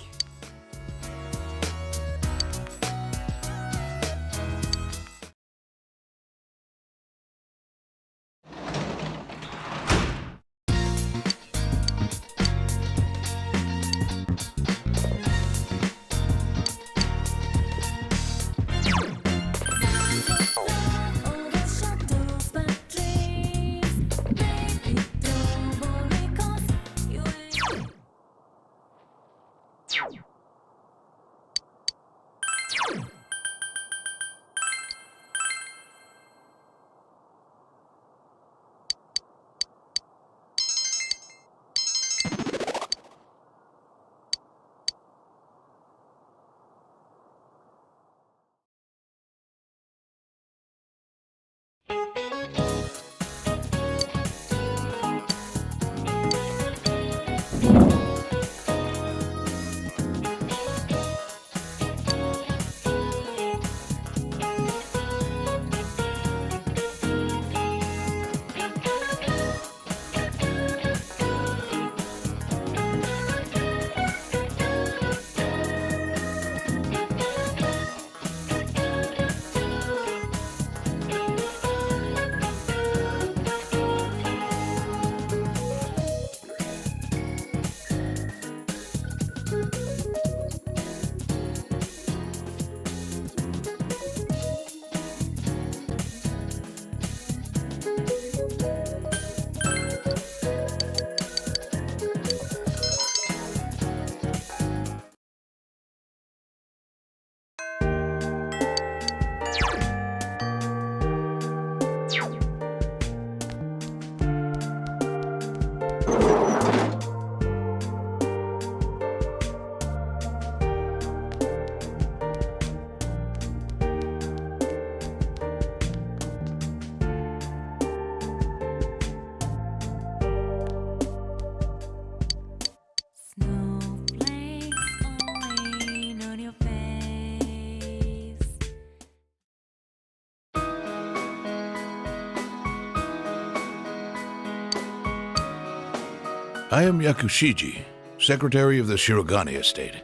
I am Yakushiji, Secretary of the Shirogane Estate.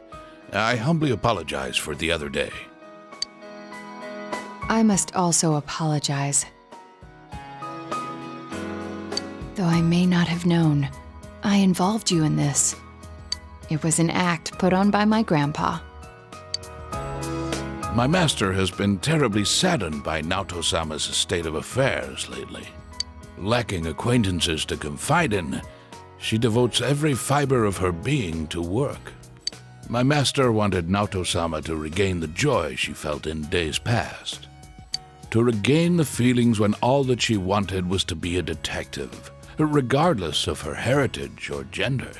I humbly apologize for the other day. I must also apologize. Though I may not have known, I involved you in this. It was an act put on by my grandpa. My master has been terribly saddened by Naoto-sama's state of affairs lately. Lacking acquaintances to confide in, she devotes every fiber of her being to work. My master wanted Naoto-sama to regain the joy she felt in days past. To regain the feelings when all that she wanted was to be a detective, regardless of her heritage or gender.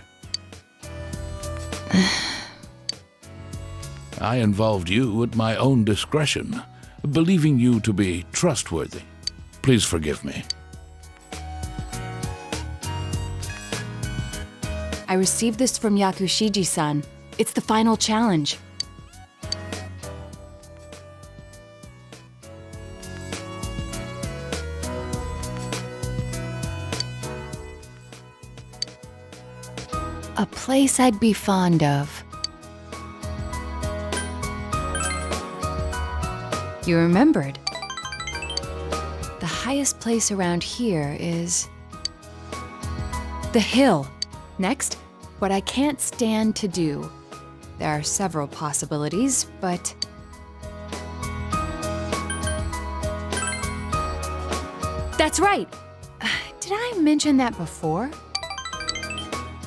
I involved you at my own discretion, believing you to be trustworthy. Please forgive me. I received this from Yakushiji-san. It's the final challenge. A place I'd be fond of. You remembered. The highest place around here is the hill. Next, what I can't stand to do. There are several possibilities, but that's right! Did I mention that before?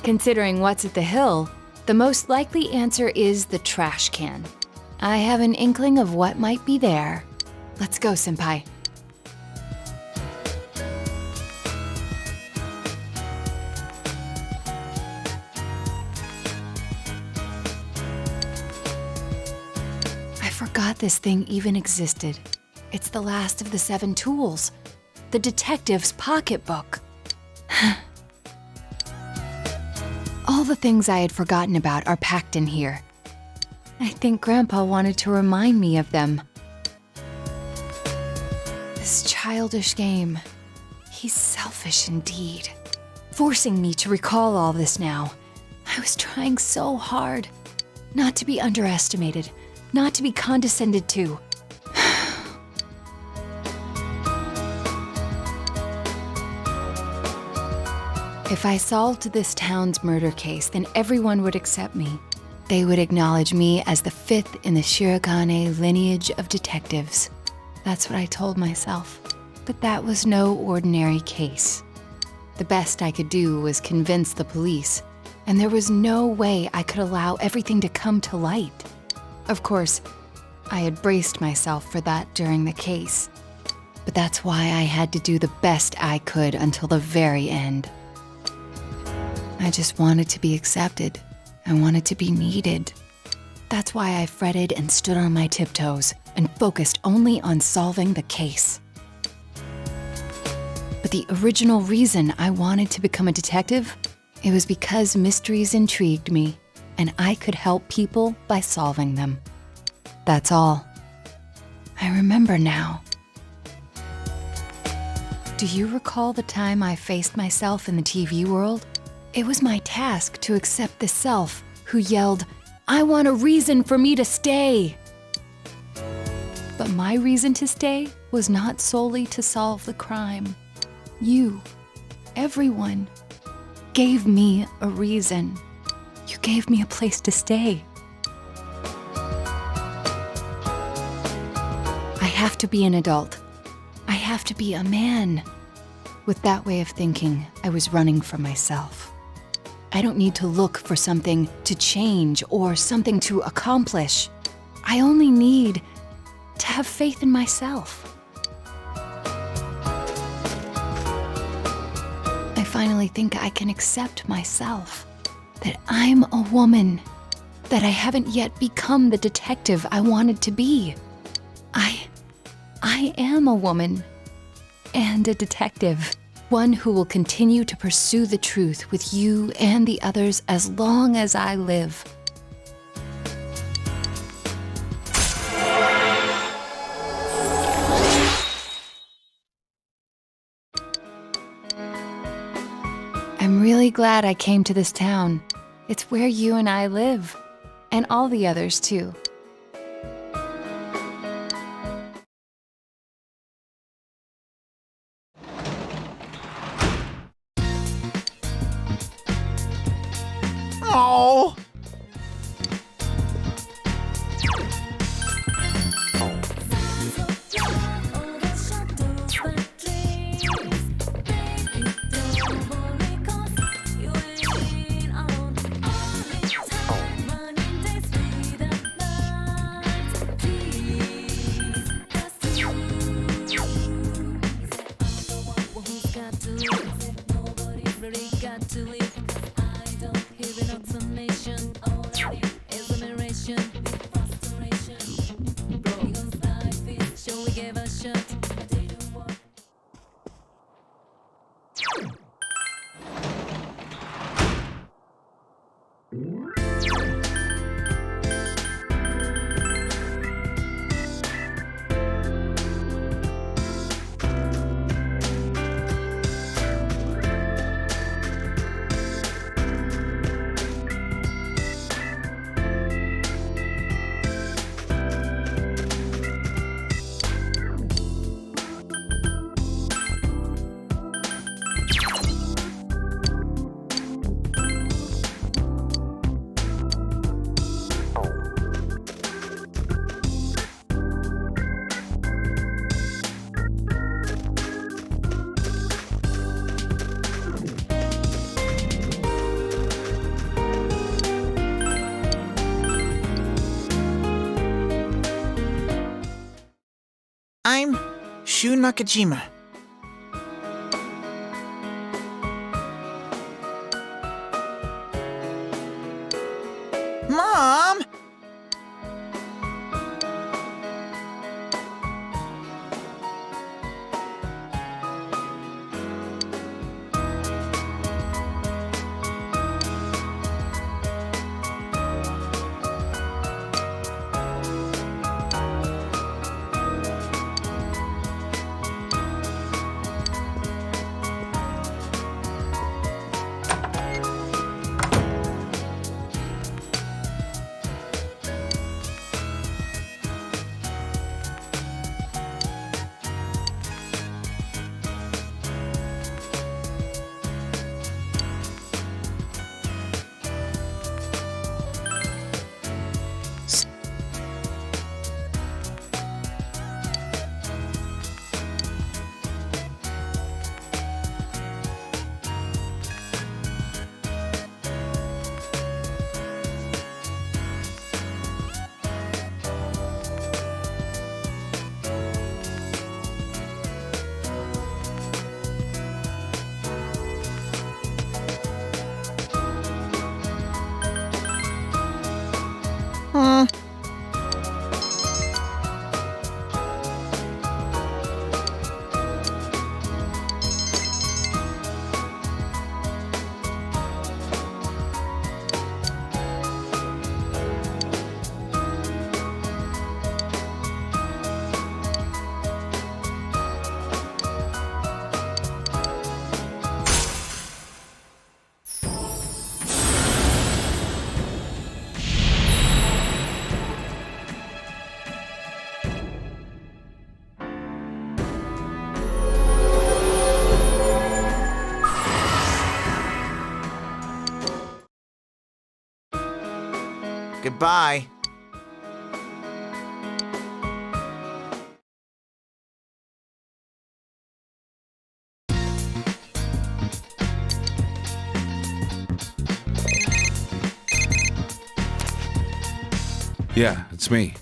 Considering what's at the hill, the most likely answer is the trash can. I have an inkling of what might be there. Let's go, Senpai. forgot this thing even existed. It's the last of the 7 tools. The detective's pocketbook. All the things I had forgotten about are packed in here. I think Grandpa wanted to remind me of them. This childish game. He's selfish indeed. Forcing me to recall all this now. I was trying so hard. Not to be underestimated. Not to be condescended to. If I solved this town's murder case, then everyone would accept me. They would acknowledge me as the 5th in the Shirogane lineage of detectives. That's what I told myself. But that was no ordinary case. The best I could do was convince the police, and there was no way I could allow everything to come to light. Of course, I had braced myself for that during the case. But that's why I had to do the best I could until the very end. I just wanted to be accepted. I wanted to be needed. That's why I fretted and stood on my tiptoes and focused only on solving the case. But the original reason I wanted to become a detective, it was because mysteries intrigued me, and I could help people by solving them. That's all. I remember now. Do you recall the time I faced myself in the TV world? It was my task to accept the self who yelled, "I want a reason for me to stay!" But my reason to stay was not solely to solve the crime. You, everyone, gave me a reason. You gave me a place to stay. I have to be an adult. I have to be a man. With that way of thinking, I was running from myself. I don't need to look for something to change or something to accomplish. I only need to have faith in myself. I finally think I can accept myself, that I'm a woman, that I haven't yet become the detective I wanted to be. I am a woman and a detective. One who will continue to pursue the truth with you and the others as long as I live. I'm really glad I came to this town. It's where you and I live, and all the others too. Oh! I'm Shun Nakajima. Mom! Goodbye. Yeah, it's me.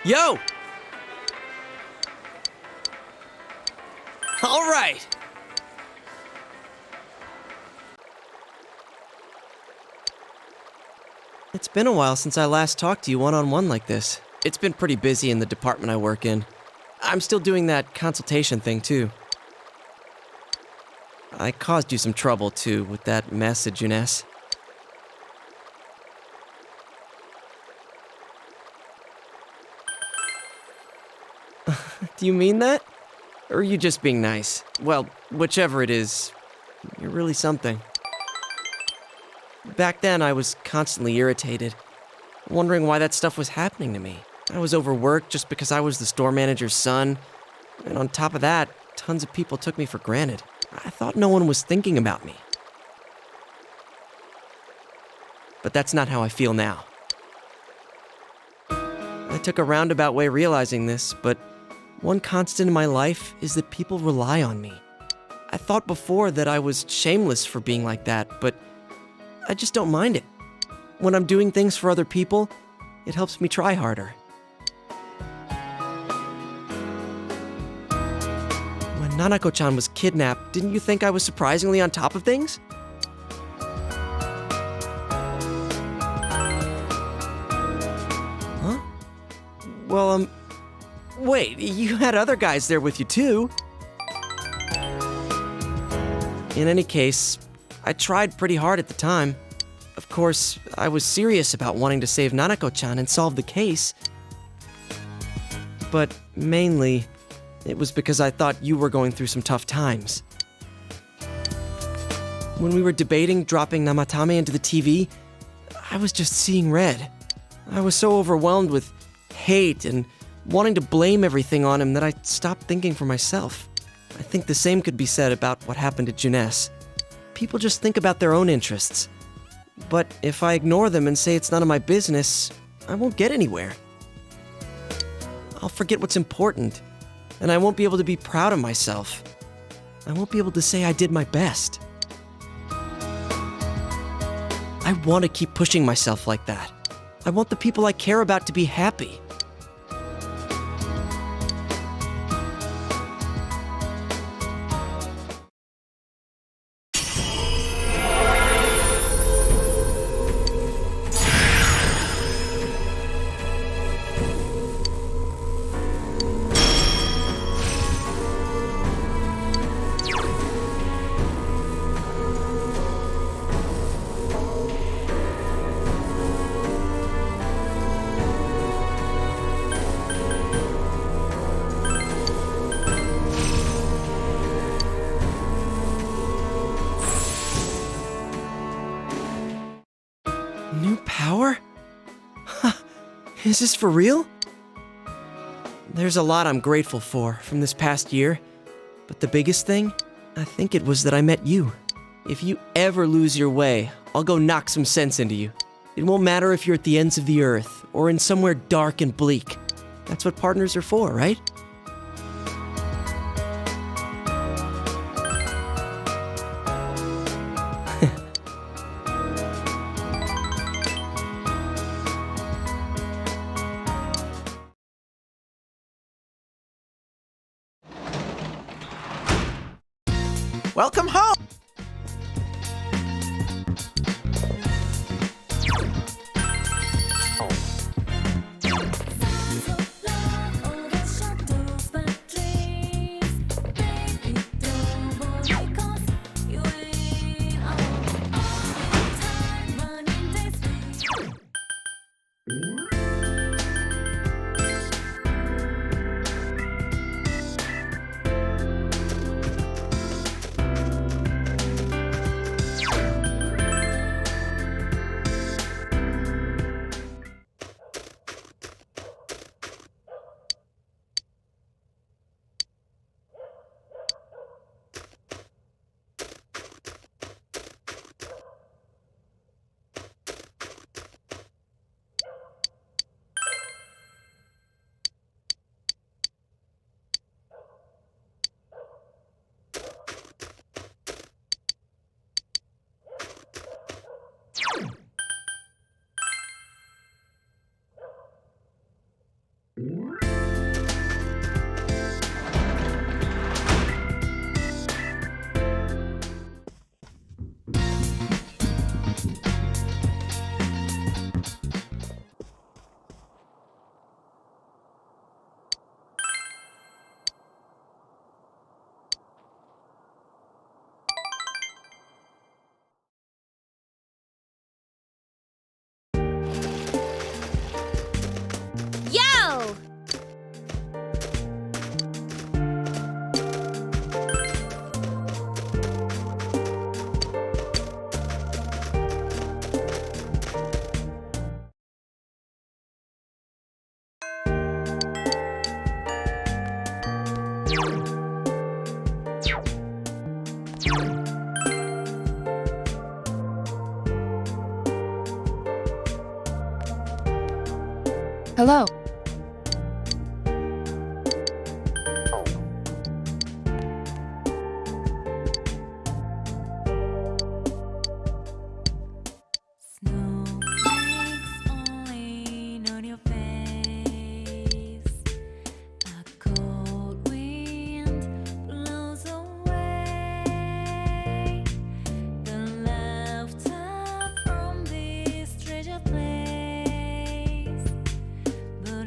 Yo! All right! It's been a while since I last talked to you one-on-one like this. It's been pretty busy in the department I work in. I'm still doing that consultation thing, too. I caused you some trouble, too, with that message, Eunice. Do you mean that? Or are you just being nice? Well, whichever it is, you're really something. Back then, I was constantly irritated, wondering why that stuff was happening to me. I was overworked just because I was the store manager's son, and on top of that, tons of people took me for granted. I thought no one was thinking about me. But that's not how I feel now. I took a roundabout way realizing this, but one constant in my life is that people rely on me. I thought before that I was shameless for being like that, but I just don't mind it. When I'm doing things for other people, it helps me try harder. When Nanako-chan was kidnapped, didn't you think I was surprisingly on top of things? Huh? Well, wait, you had other guys there with you too. In any case, I tried pretty hard at the time. Of course, I was serious about wanting to save Nanako-chan and solve the case. But mainly, it was because I thought you were going through some tough times. When we were debating dropping Namatame into the TV, I was just seeing red. I was so overwhelmed with hate and wanting to blame everything on him that I stopped thinking for myself. I think the same could be said about what happened to Juness. People just think about their own interests. But if I ignore them and say it's none of my business, I won't get anywhere. I'll forget what's important, and I won't be able to be proud of myself. I won't be able to say I did my best. I want to keep pushing myself like that. I want the people I care about to be happy. New power? Is this for real? There's a lot I'm grateful for from this past year, but the biggest thing, I think it was that I met you. If you ever lose your way, I'll go knock some sense into you. It won't matter if you're at the ends of the earth or in somewhere dark and bleak. That's what partners are for, right? Welcome home! Yo! Hello. But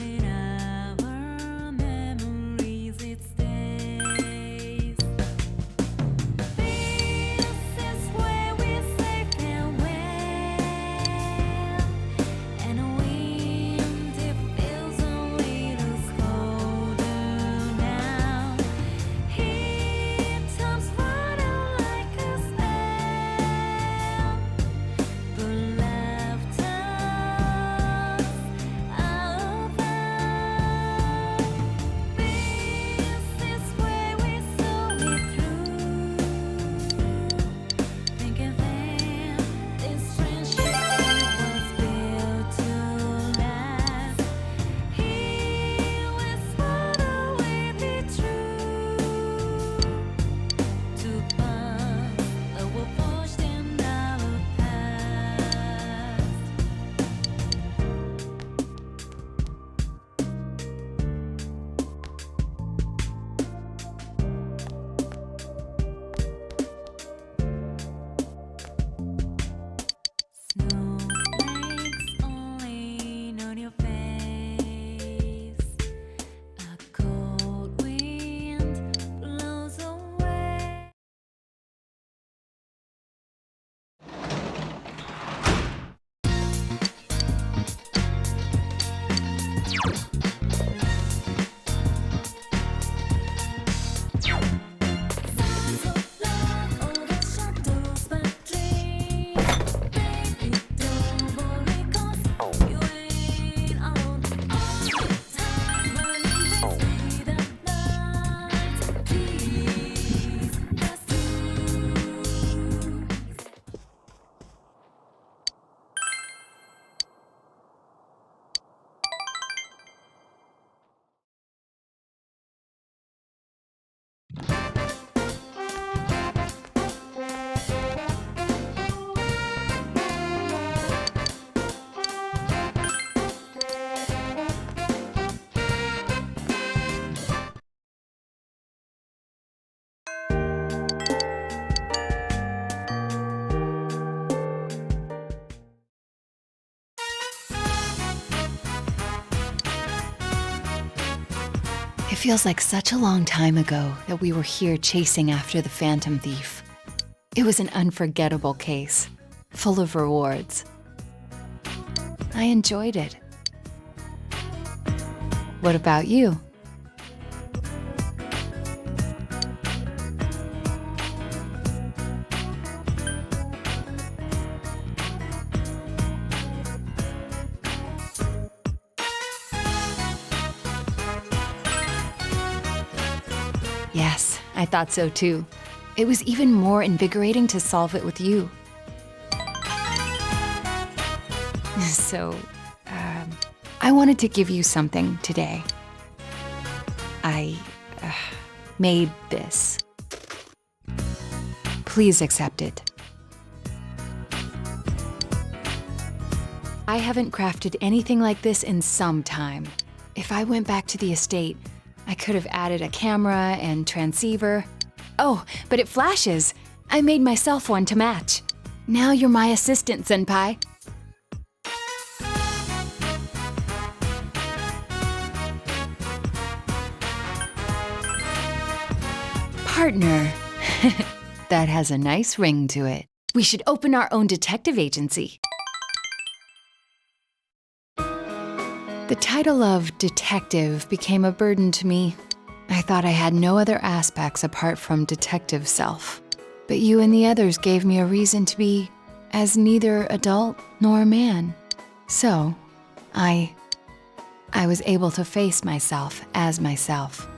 It feels like such a long time ago that we were here chasing after the Phantom Thief. It was an unforgettable case, full of rewards. I enjoyed it. What about you? Yes, I thought so too. It was even more invigorating to solve it with you. So, I wanted to give you something today. I made this. Please accept it. I haven't crafted anything like this in some time. If I went back to the estate, I could have added a camera and transceiver. Oh, but it flashes. I made myself one to match. Now you're my assistant, Senpai. Partner. That has a nice ring to it. We should open our own detective agency. The title of detective became a burden to me. I thought I had no other aspects apart from detective self. But you and the others gave me a reason to be as neither adult nor man. So, I was able to face myself as myself.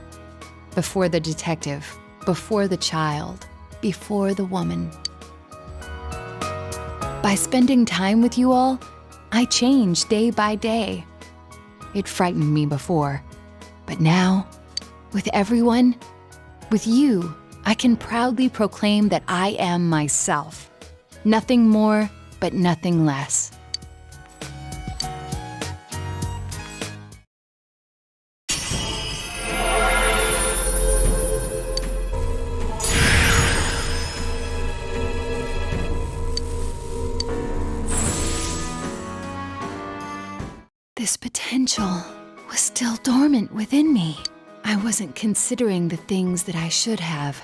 Before the detective, before the child, before the woman. By spending time with you all, I changed day by day. It frightened me before, but now, with everyone, with you, I can proudly proclaim that I am myself. Nothing more, but nothing less. This potential was still dormant within me. I wasn't considering the things that I should have.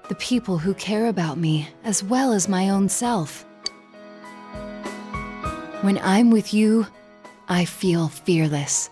The people who care about me, as well as my own self. When I'm with you, I feel fearless.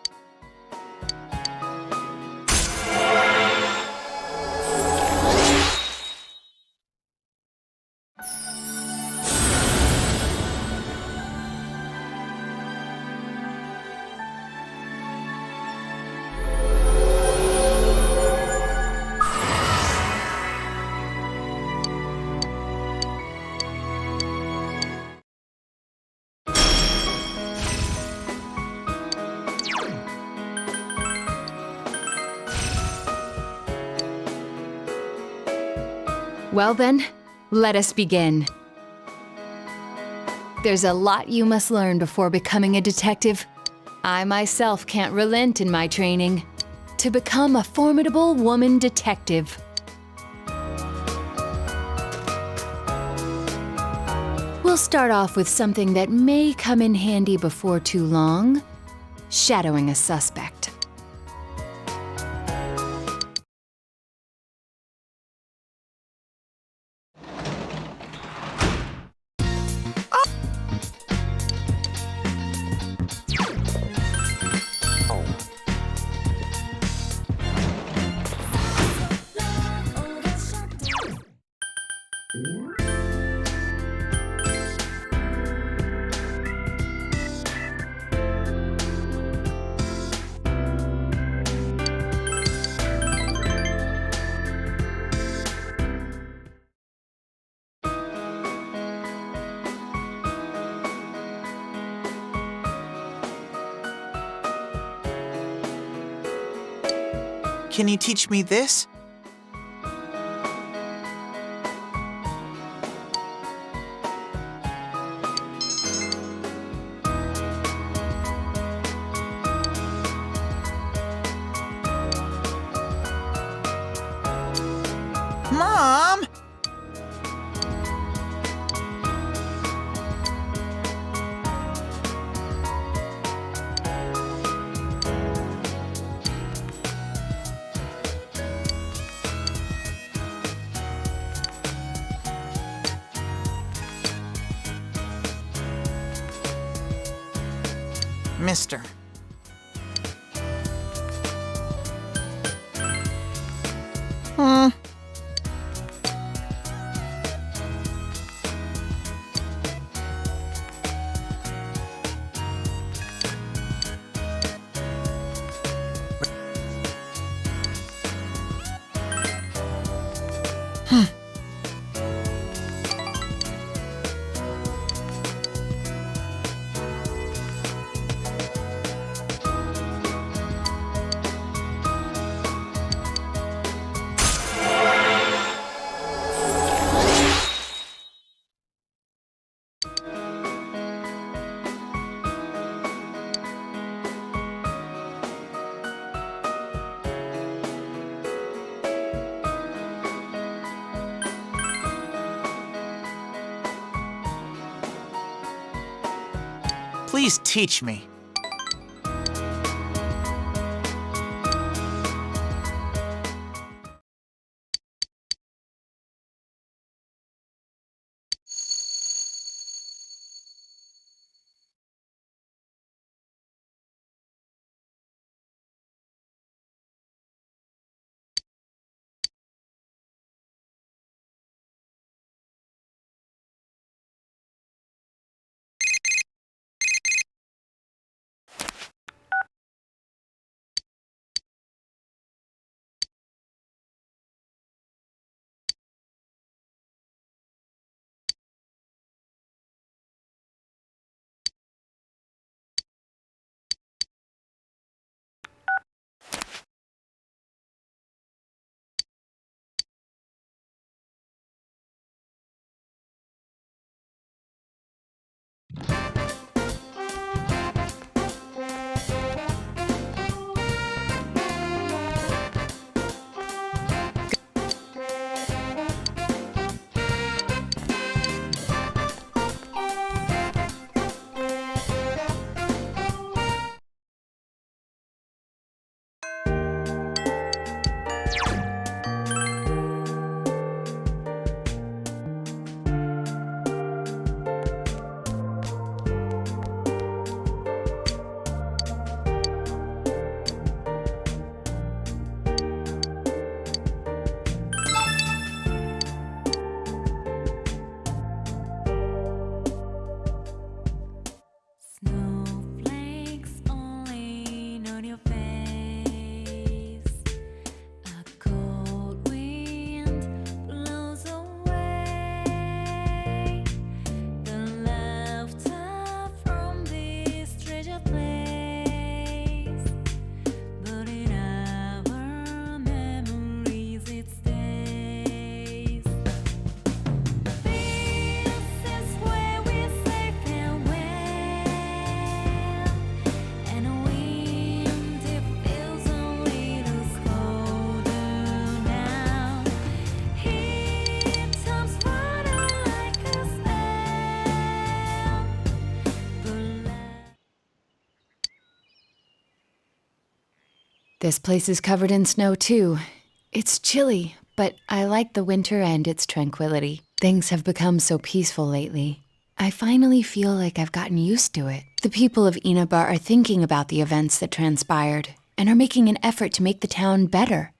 Well then, let us begin. There's a lot you must learn before becoming a detective. I myself can't relent in my training. To become a formidable woman detective. We'll start off with something that may come in handy before too long. Shadowing a suspect. Can you teach me this? Mom! Mister. Please teach me. This place is covered in snow, too. It's chilly, but I like the winter and its tranquility. Things have become so peaceful lately. I finally feel like I've gotten used to it. The people of Inabar are thinking about the events that transpired and are making an effort to make the town better.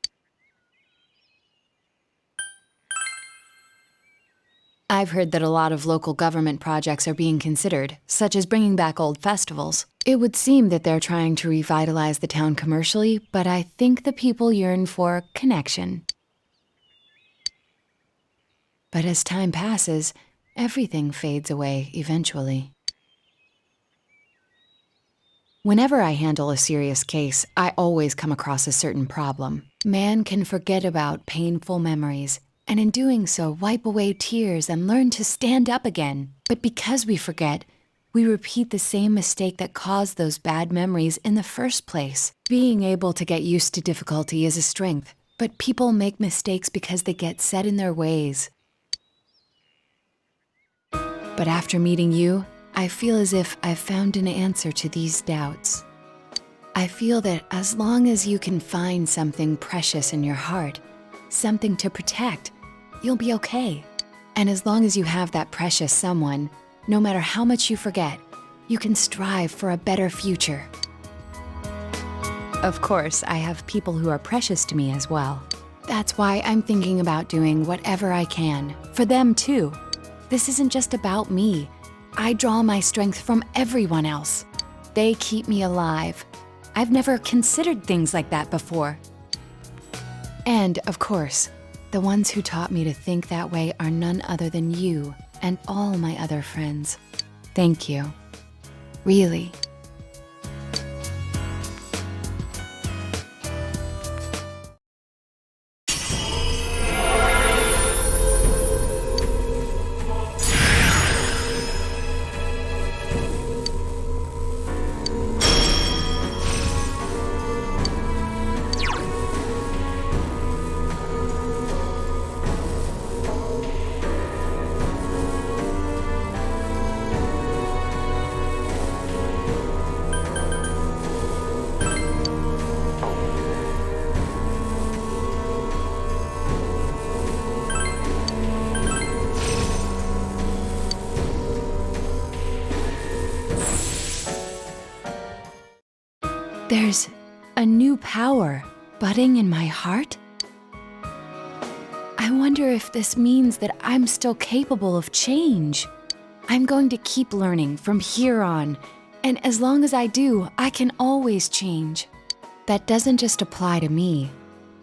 I've heard that a lot of local government projects are being considered, such as bringing back old festivals. It would seem that they're trying to revitalize the town commercially, but I think the people yearn for connection. But as time passes, everything fades away eventually. Whenever I handle a serious case, I always come across a certain problem. Man can forget about painful memories, and in doing so, wipe away tears and learn to stand up again. But because we forget, we repeat the same mistake that caused those bad memories in the first place. Being able to get used to difficulty is a strength, but people make mistakes because they get set in their ways. But after meeting you, I feel as if I've found an answer to these doubts. I feel that as long as you can find something precious in your heart, something to protect, you'll be okay. And as long as you have that precious someone, no matter how much you forget, you can strive for a better future. Of course, I have people who are precious to me as well. That's why I'm thinking about doing whatever I can, for them too. This isn't just about me. I draw my strength from everyone else. They keep me alive. I've never considered things like that before. And, of course, the ones who taught me to think that way are none other than you and all my other friends. Thank you. Really. There's a new power budding in my heart. I wonder if this means that I'm still capable of change. I'm going to keep learning from here on, and as long as I do, I can always change. That doesn't just apply to me.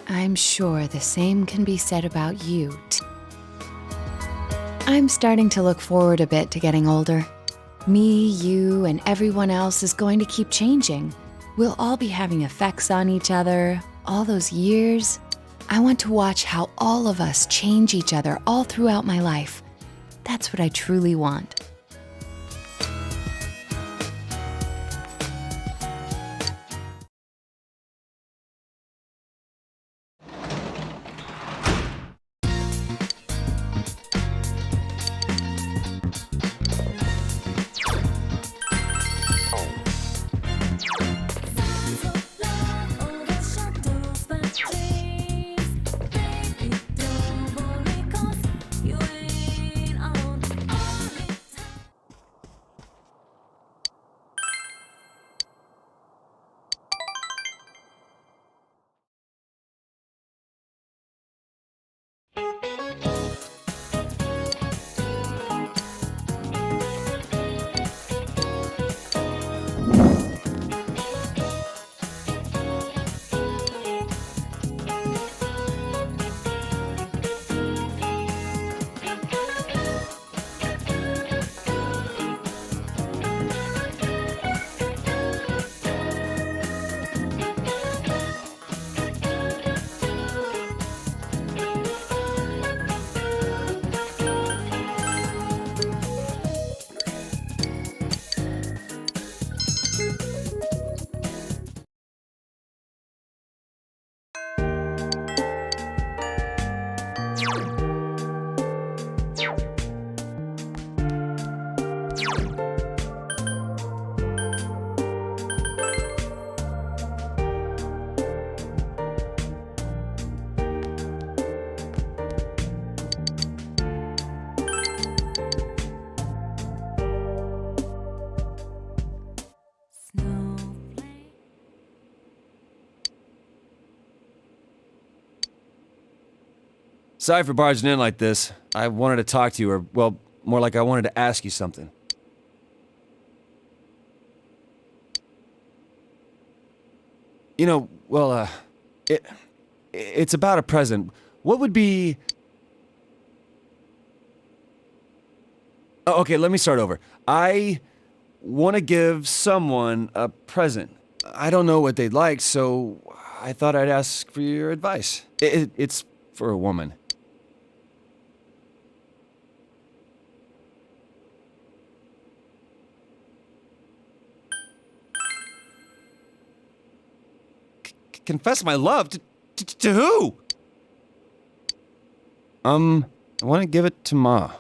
I'm sure the same can be said about you. I'm starting to look forward a bit to getting older. Me, you, and everyone else is going to keep changing. We'll all be having effects on each other, all those years. I want to watch how all of us change each other all throughout my life. That's what I truly want. Sorry for barging in like this. I wanted to talk to you, or, well, more like I wanted to ask you something. You know, well, it's about a present. What would be... Oh, okay, let me start over. I want to give someone a present. I don't know what they'd like, so I thought I'd ask for your advice. It's for a woman. Confess my love? To who? I want to give it to Ma.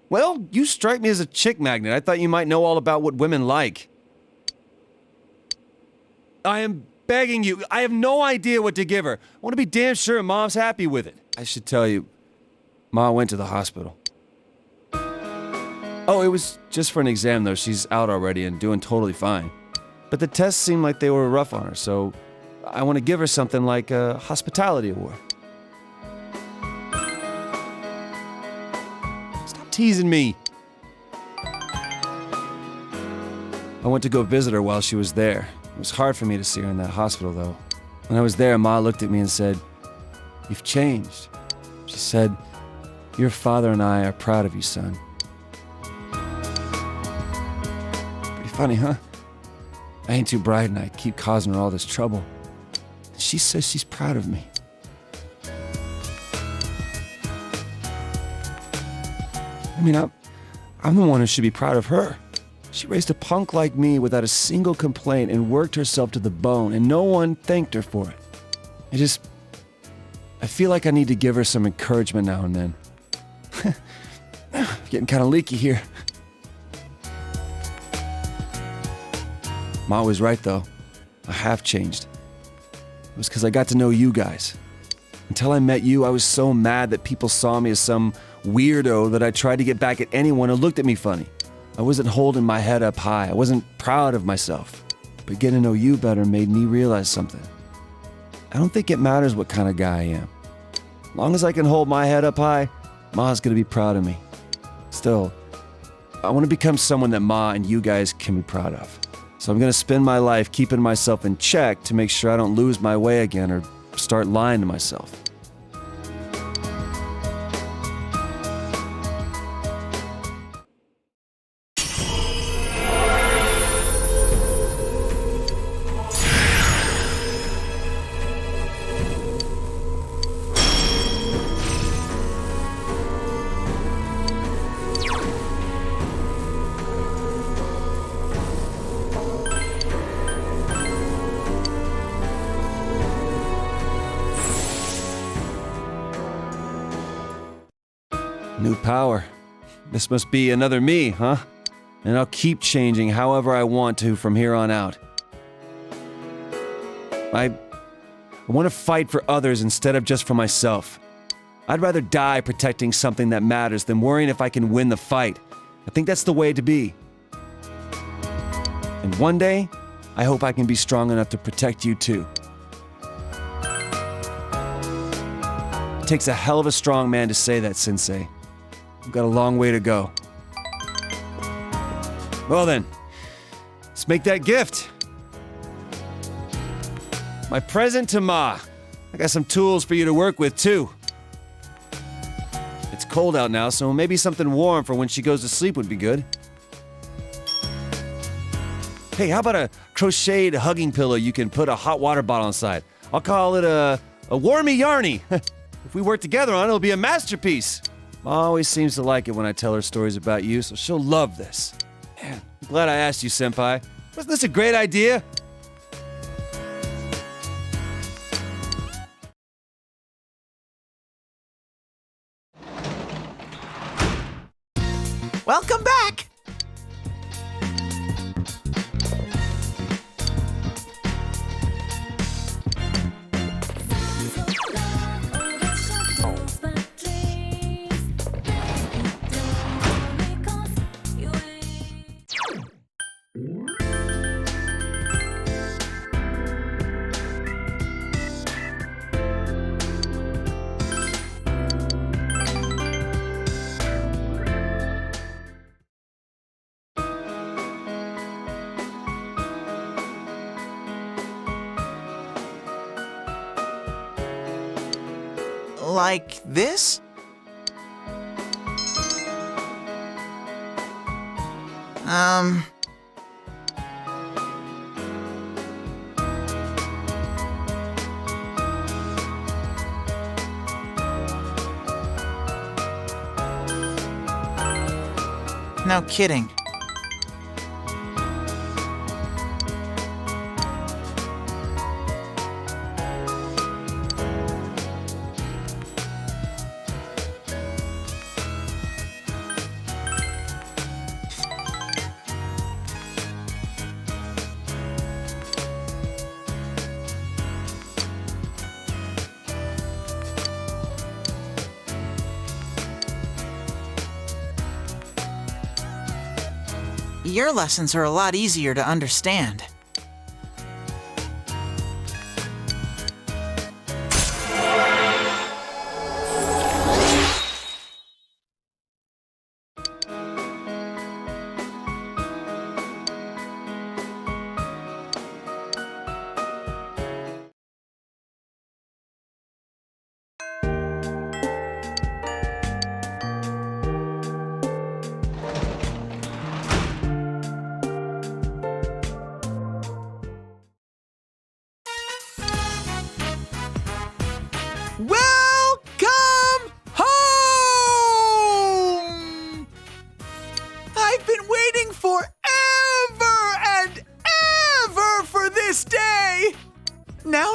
Well, you strike me as a chick magnet. I thought you might know all about what women like. I am begging you. I have no idea what to give her. I want to be damn sure Mom's happy with it. I should tell you, Ma went to the hospital. Oh, it was just for an exam, though. She's out already and doing totally fine. But the tests seemed like they were rough on her, so I want to give her something like a hospitality award. Stop teasing me. I went to go visit her while she was there. It was hard for me to see her in that hospital, though. When I was there, Ma looked at me and said, "You've changed." She said, "Your father and I are proud of you, son." Pretty funny, huh? I ain't too bright and I keep causing her all this trouble. She says she's proud of me. I mean, I'm the one who should be proud of her. She raised a punk like me without a single complaint and worked herself to the bone, and no one thanked her for it. I feel like I need to give her some encouragement now and then. Getting kind of leaky here. Ma was right, though. I have changed. It was because I got to know you guys. Until I met you, I was so mad that people saw me as some weirdo that I tried to get back at anyone who looked at me funny. I wasn't holding my head up high. I wasn't proud of myself. But getting to know you better made me realize something. I don't think it matters what kind of guy I am. As long as I can hold my head up high, Ma's gonna be proud of me. Still, I want to become someone that Ma and you guys can be proud of. So I'm gonna spend my life keeping myself in check to make sure I don't lose my way again or start lying to myself. New power. This must be another me, huh? And I'll keep changing however I want to from here on out. I want to fight for others instead of just for myself. I'd rather die protecting something that matters than worrying if I can win the fight. I think that's the way to be. And one day, I hope I can be strong enough to protect you too. It takes a hell of a strong man to say that, Sensei. We've got a long way to go. Well then, let's make that gift. My present to Ma. I got some tools for you to work with too. It's cold out now, so maybe something warm for when she goes to sleep would be good. Hey, how about a crocheted hugging pillow you can put a hot water bottle inside? I'll call it a warmy yarny. If we work together on it, it'll be a masterpiece. Ma always seems to like it when I tell her stories about you, so she'll love this. Man, I'm glad I asked you, Senpai. Wasn't this a great idea? Welcome back! Like this? No kidding. Your lessons are a lot easier to understand. Welcome home! I've been waiting forever and ever for this day! Now,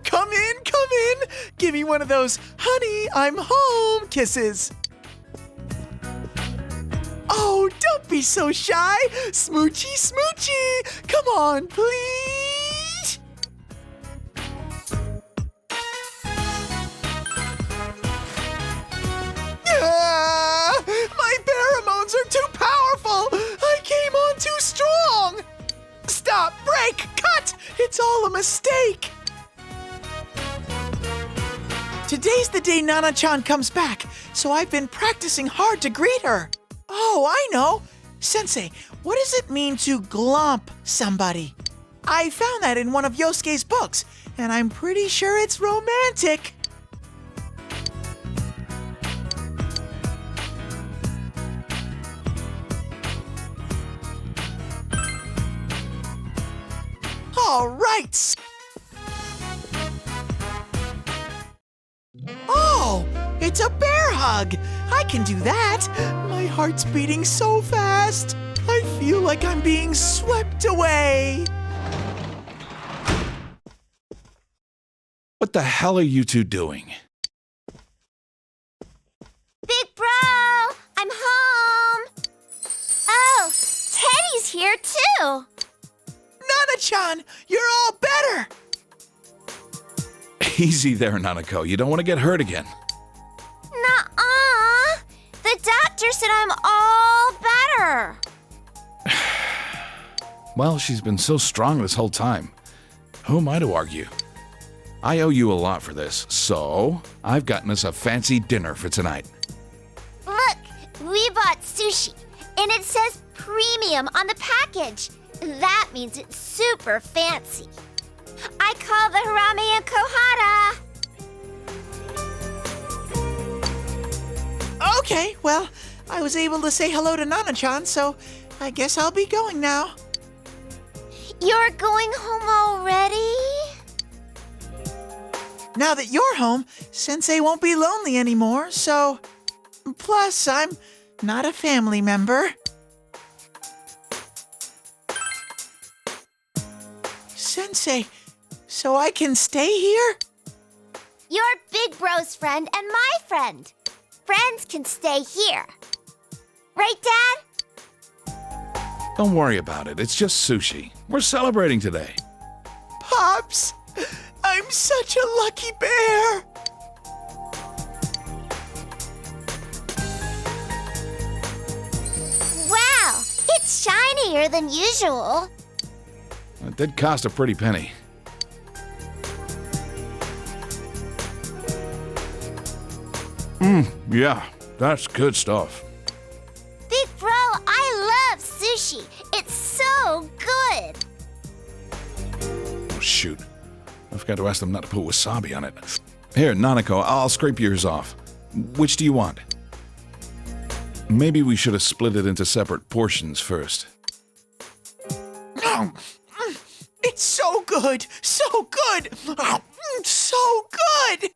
come in. Give me one of those, honey, I'm home kisses. Oh, don't be so shy. Smoochy. Come on, please. My pheromones are too powerful! I came on too strong! Stop! Break! Cut! It's all a mistake! Today's the day Nana-chan comes back, so I've been practicing hard to greet her. Oh, I know! Sensei, what does it mean to glomp somebody? I found that in one of Yosuke's books, and I'm pretty sure it's romantic. All right. Oh, it's a bear hug. I can do that. My heart's beating so fast. I feel like I'm being swept away. What the hell are you two doing? Big bro, I'm home. Oh, Teddy's here too. Nana-chan, you're all better. Easy there, Nanako. You don't want to get hurt again. Nuh-uh. The doctor said I'm all better. Well, she's been so strong this whole time. Who am I to argue? I owe you a lot for this, so I've gotten us a fancy dinner for tonight. Look, we bought sushi, and it says premium on the package. That means it's super fancy. I call the harame a kohara. Okay, well, I was able to say hello to Nana-chan, so I guess I'll be going now. You're going home already? Now that you're home, Sensei won't be lonely anymore, so... Plus, I'm not a family member. Sensei, so I can stay here? You're Big Bro's friend and my friend. Friends can stay here. Right, Dad? Don't worry about it. It's just sushi. We're celebrating today. Pops, I'm such a lucky bear. Wow, it's shinier than usual. It did cost a pretty penny. Yeah, that's good stuff. Big Bro, I love sushi. It's so good. Oh, shoot. I forgot to ask them not to put wasabi on it. Here, Nanako, I'll scrape yours off. Which do you want? Maybe we should have split it into separate portions first. It's so good! So good! So good!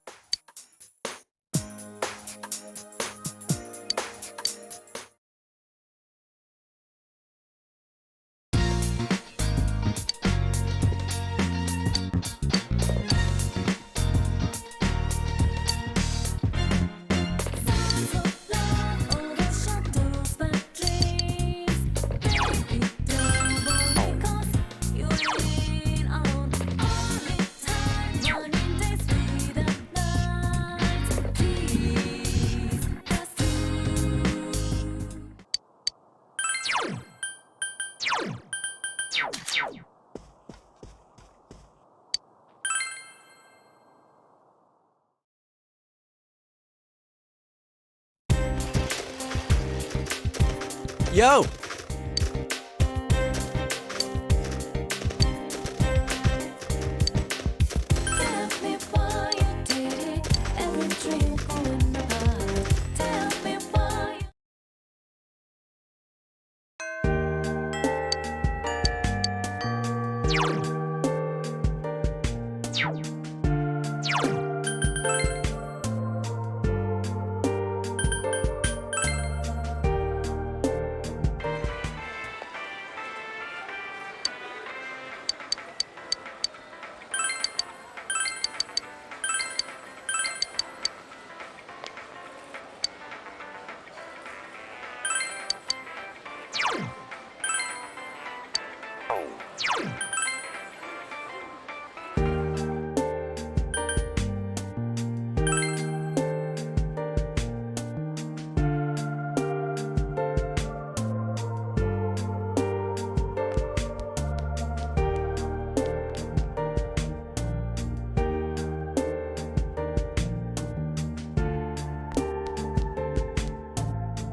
Yo!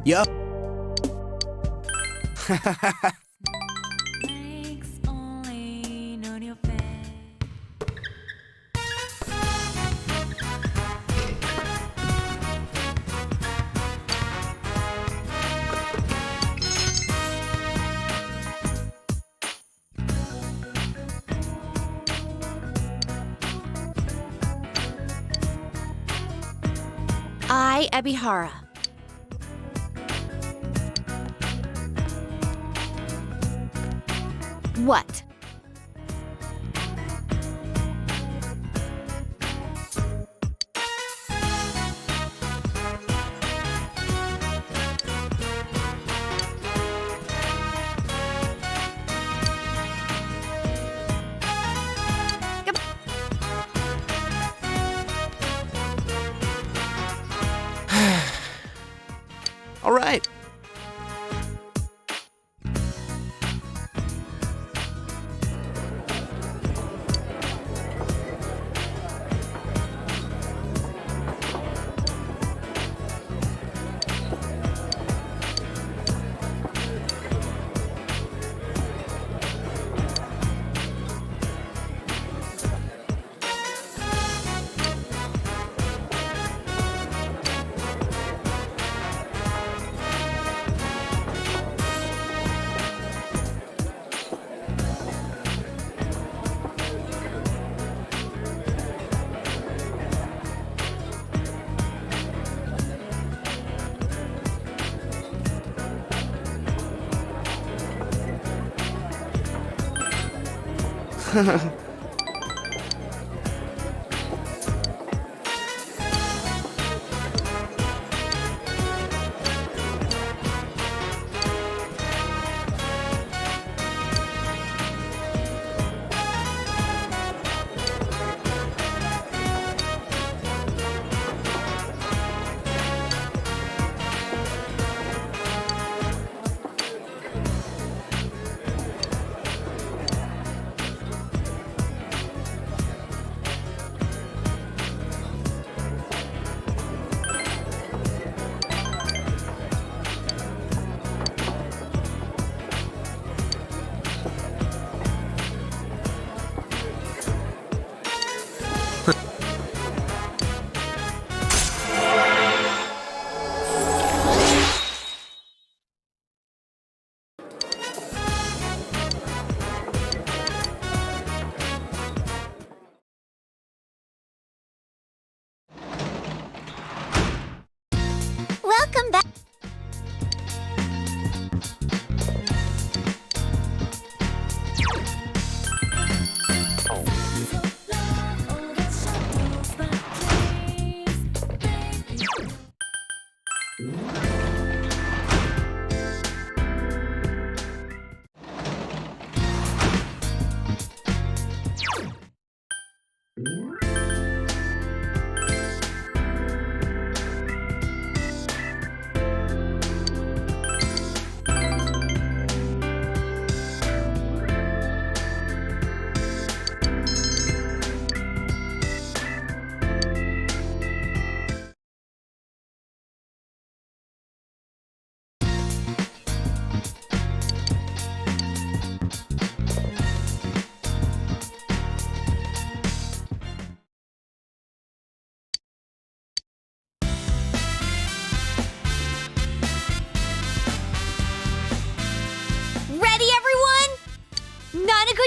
Yo! I, Ebihara. What? All right.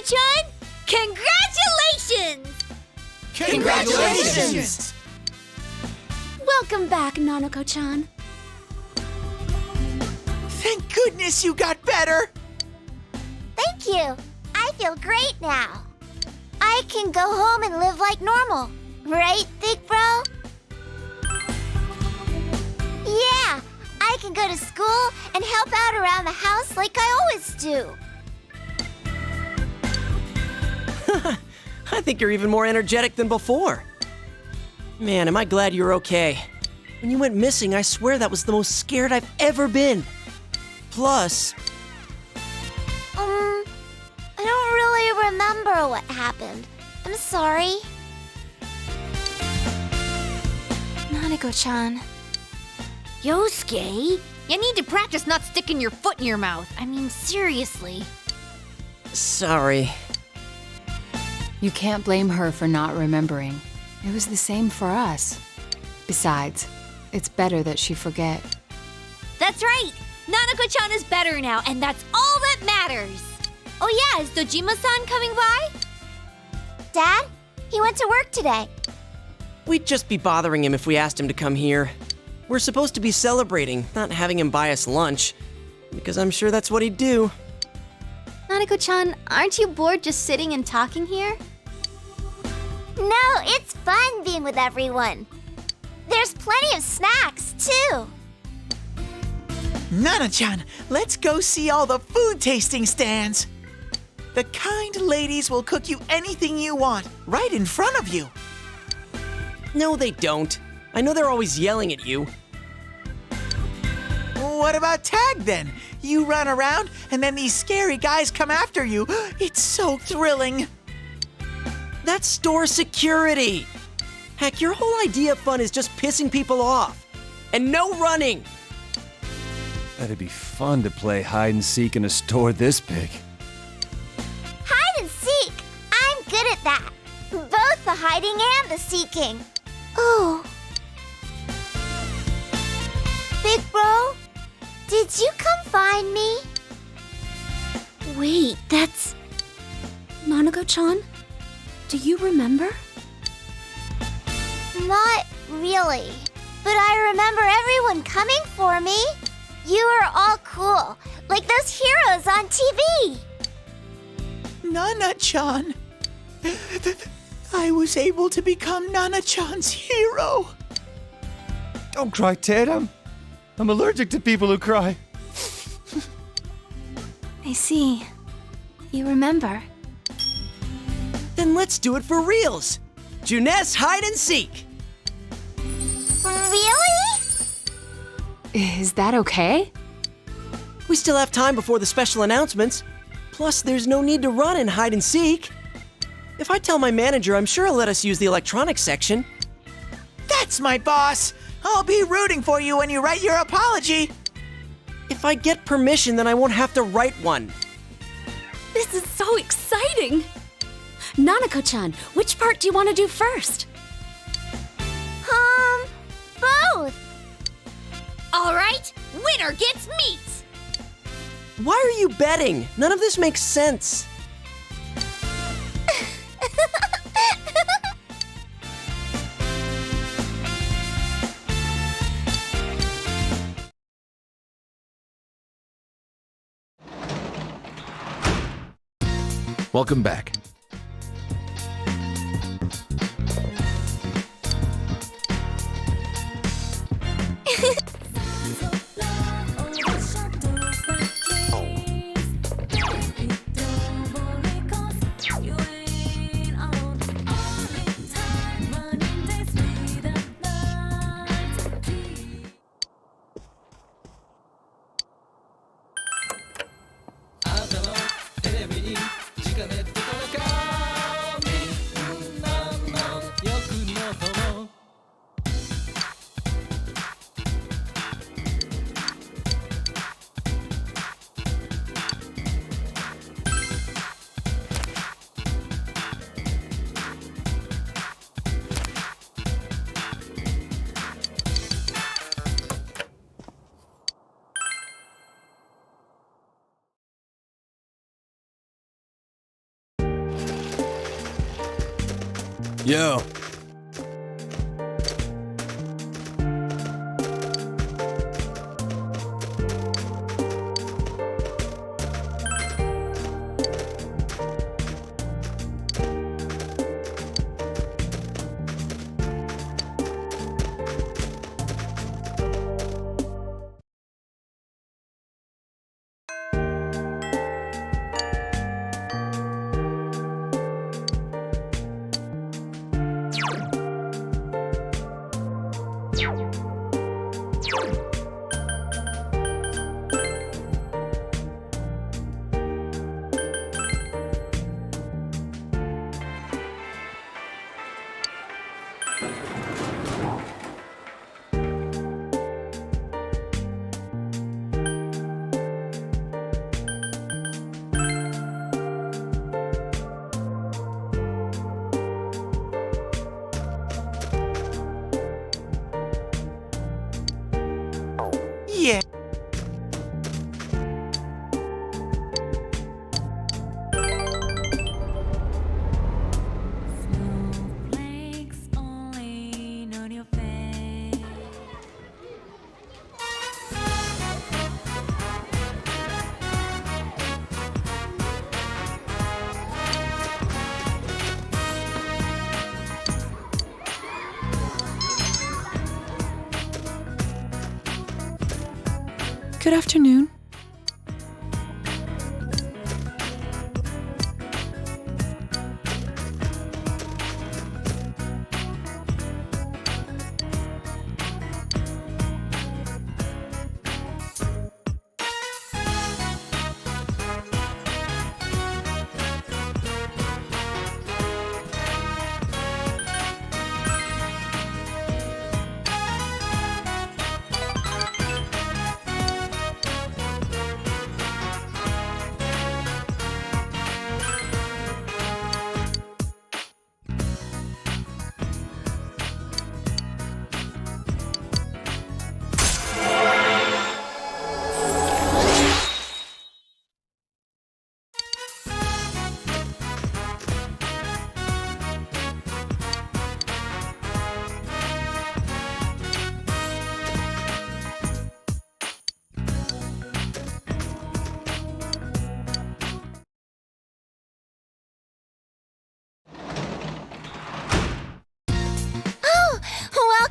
Nanako-chan! Congratulations! Congratulations! Welcome back, Nanako-chan. Thank goodness you got better! Thank you. I feel great now. I can go home and live like normal. Right, big bro? Yeah, I can go to school and help out around the house like I always do. I think you're even more energetic than before. Man, am I glad you're okay. When you went missing, I swear that was the most scared I've ever been. Plus, I don't really remember what happened. I'm sorry. Nanako-chan. Yosuke, you need to practice not sticking your foot in your mouth. I mean, seriously. sorry. You can't blame her for not remembering. It was the same for us. Besides, it's better that she forget. That's right! Nanako-chan is better now, and that's all that matters! Oh yeah, is Dojima-san coming by? Dad, he went to work today. We'd just be bothering him if we asked him to come here. We're supposed to be celebrating, not having him buy us lunch. Because I'm sure that's what he'd do. Nanako-chan, aren't you bored just sitting and talking here? No, it's fun being with everyone. There's plenty of snacks, too. Nana-chan, let's go see all the food tasting stands. The kind ladies will cook you anything you want, right in front of you. No, they don't. I know they're always yelling at you. What about tag then? You run around and then these scary guys come after you. It's so thrilling. That's store security. Heck, your whole idea of fun is just pissing people off. And no running. That'd be fun to play hide and seek in a store this big. Hide and seek. I'm good at that. Both the hiding and the seeking. Oh. Big bro, did you come find me? Wait, that's... Nanako-chan? Do you remember? Not really. But I remember everyone coming for me. You were all cool, like those heroes on TV. Nana-chan. I was able to become Nana-chan's hero. Don't cry, Ted. I'm allergic to people who cry. I see. You remember. Then let's do it for reals. Junes hide and seek. Really? Is that okay? We still have time before the special announcements. Plus, there's no need to run and hide and seek. If I tell my manager, I'm sure he'll let us use the electronics section. That's my boss. I'll be rooting for you when you write your apology. If I get permission, then I won't have to write one. This is so exciting! Nanako-chan, which part do you want to do first? Both. All right, winner gets meat! Why are you betting? None of this makes sense. Welcome back. Yo. Yeah. Good afternoon.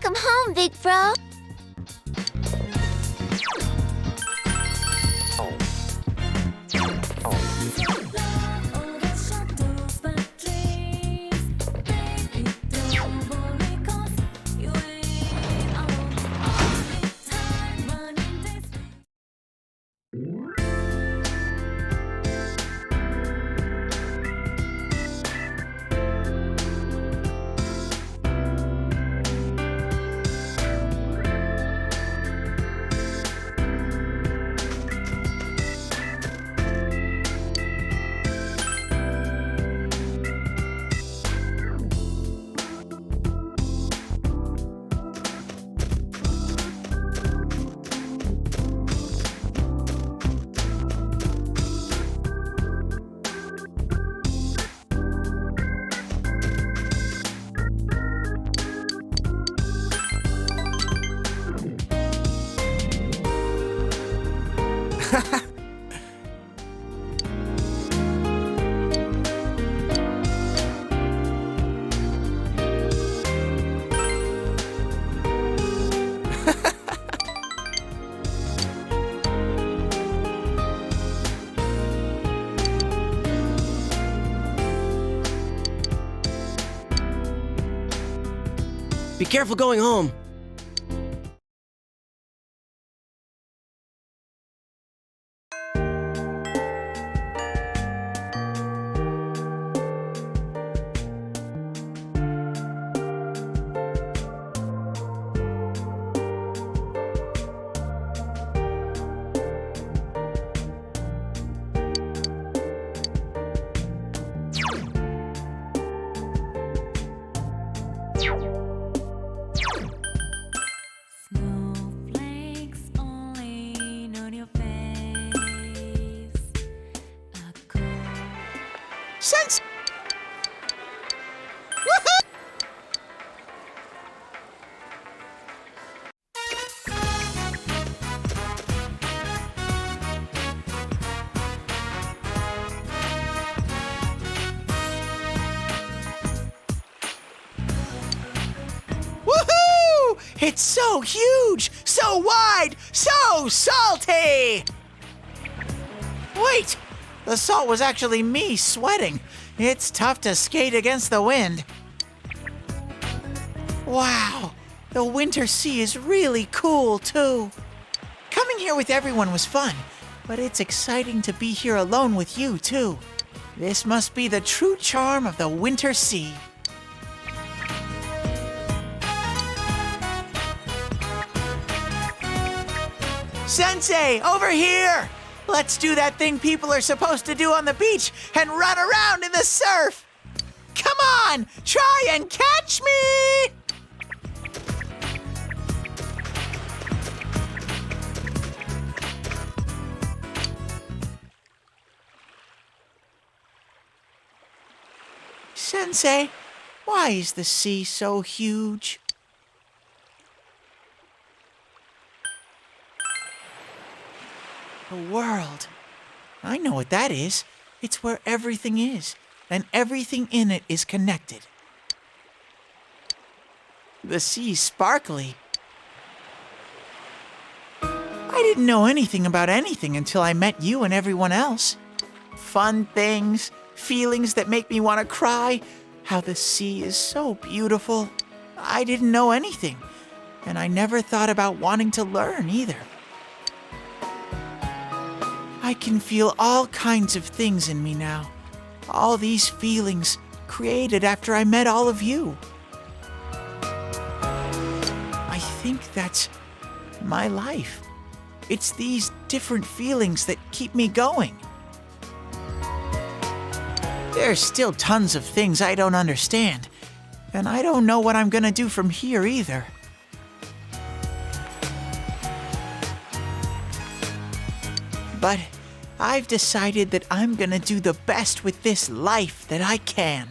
Welcome home, big bro. Be careful going home. It's so huge, so wide, so salty! Wait! The salt was actually me sweating. It's tough to skate against the wind. Wow, the winter sea is really cool too. Coming here with everyone was fun, but it's exciting to be here alone with you too. This must be the true charm of the winter sea. Sensei, over here! Let's do that thing people are supposed to do on the beach and run around in the surf! Come on, try and catch me! Sensei, why is the sea so huge? The world. I know what that is. It's where everything is, and everything in it is connected. The sea's sparkly. I didn't know anything about anything until I met you and everyone else. Fun things, feelings that make me want to cry, how the sea is so beautiful. I didn't know anything, and I never thought about wanting to learn either. I can feel all kinds of things in me now. All these feelings created after I met all of you. I think that's my life. It's these different feelings that keep me going. There's still tons of things I don't understand, and I don't know what I'm gonna do from here either. But I've decided that I'm gonna do the best with this life that I can.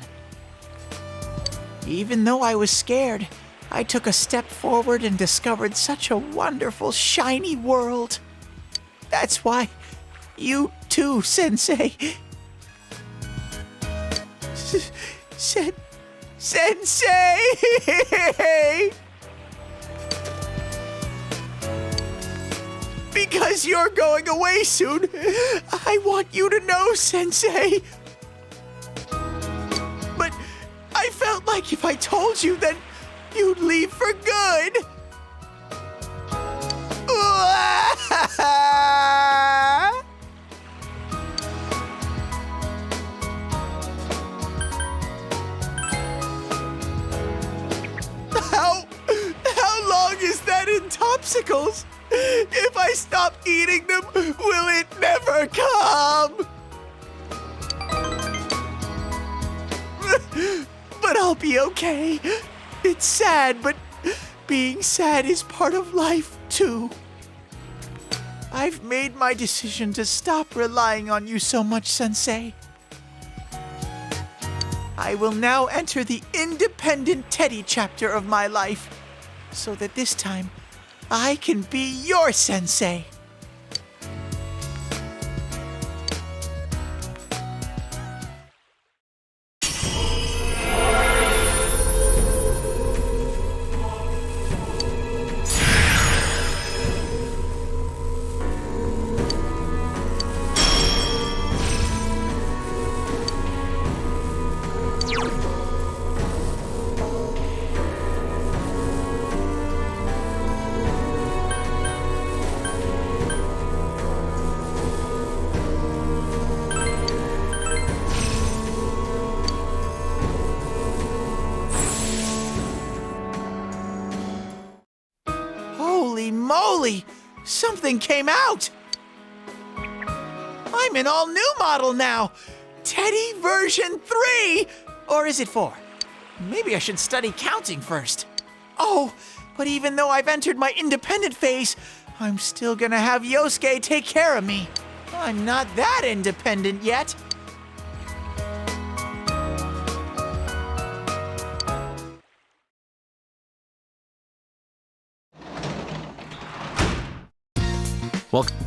Even though I was scared, I took a step forward and discovered such a wonderful, shiny world. That's why you too, Sensei. Sensei! Because you're going away soon, I want you to know, Sensei. But I felt like if I told you, then you'd leave for good. How long is that in Topsicles? If I stop eating them, will it never come? But I'll be okay. It's sad, but being sad is part of life, too. I've made my decision to stop relying on you so much, Sensei. I will now enter the independent Teddy chapter of my life, so that this time I can be your Sensei. Holy moly! Something came out! I'm an all-new model now! Teddy version 3! Or is it 4? Maybe I should study counting first. Oh, but even though I've entered my independent phase, I'm still gonna have Yosuke take care of me. I'm not that independent yet. Welcome.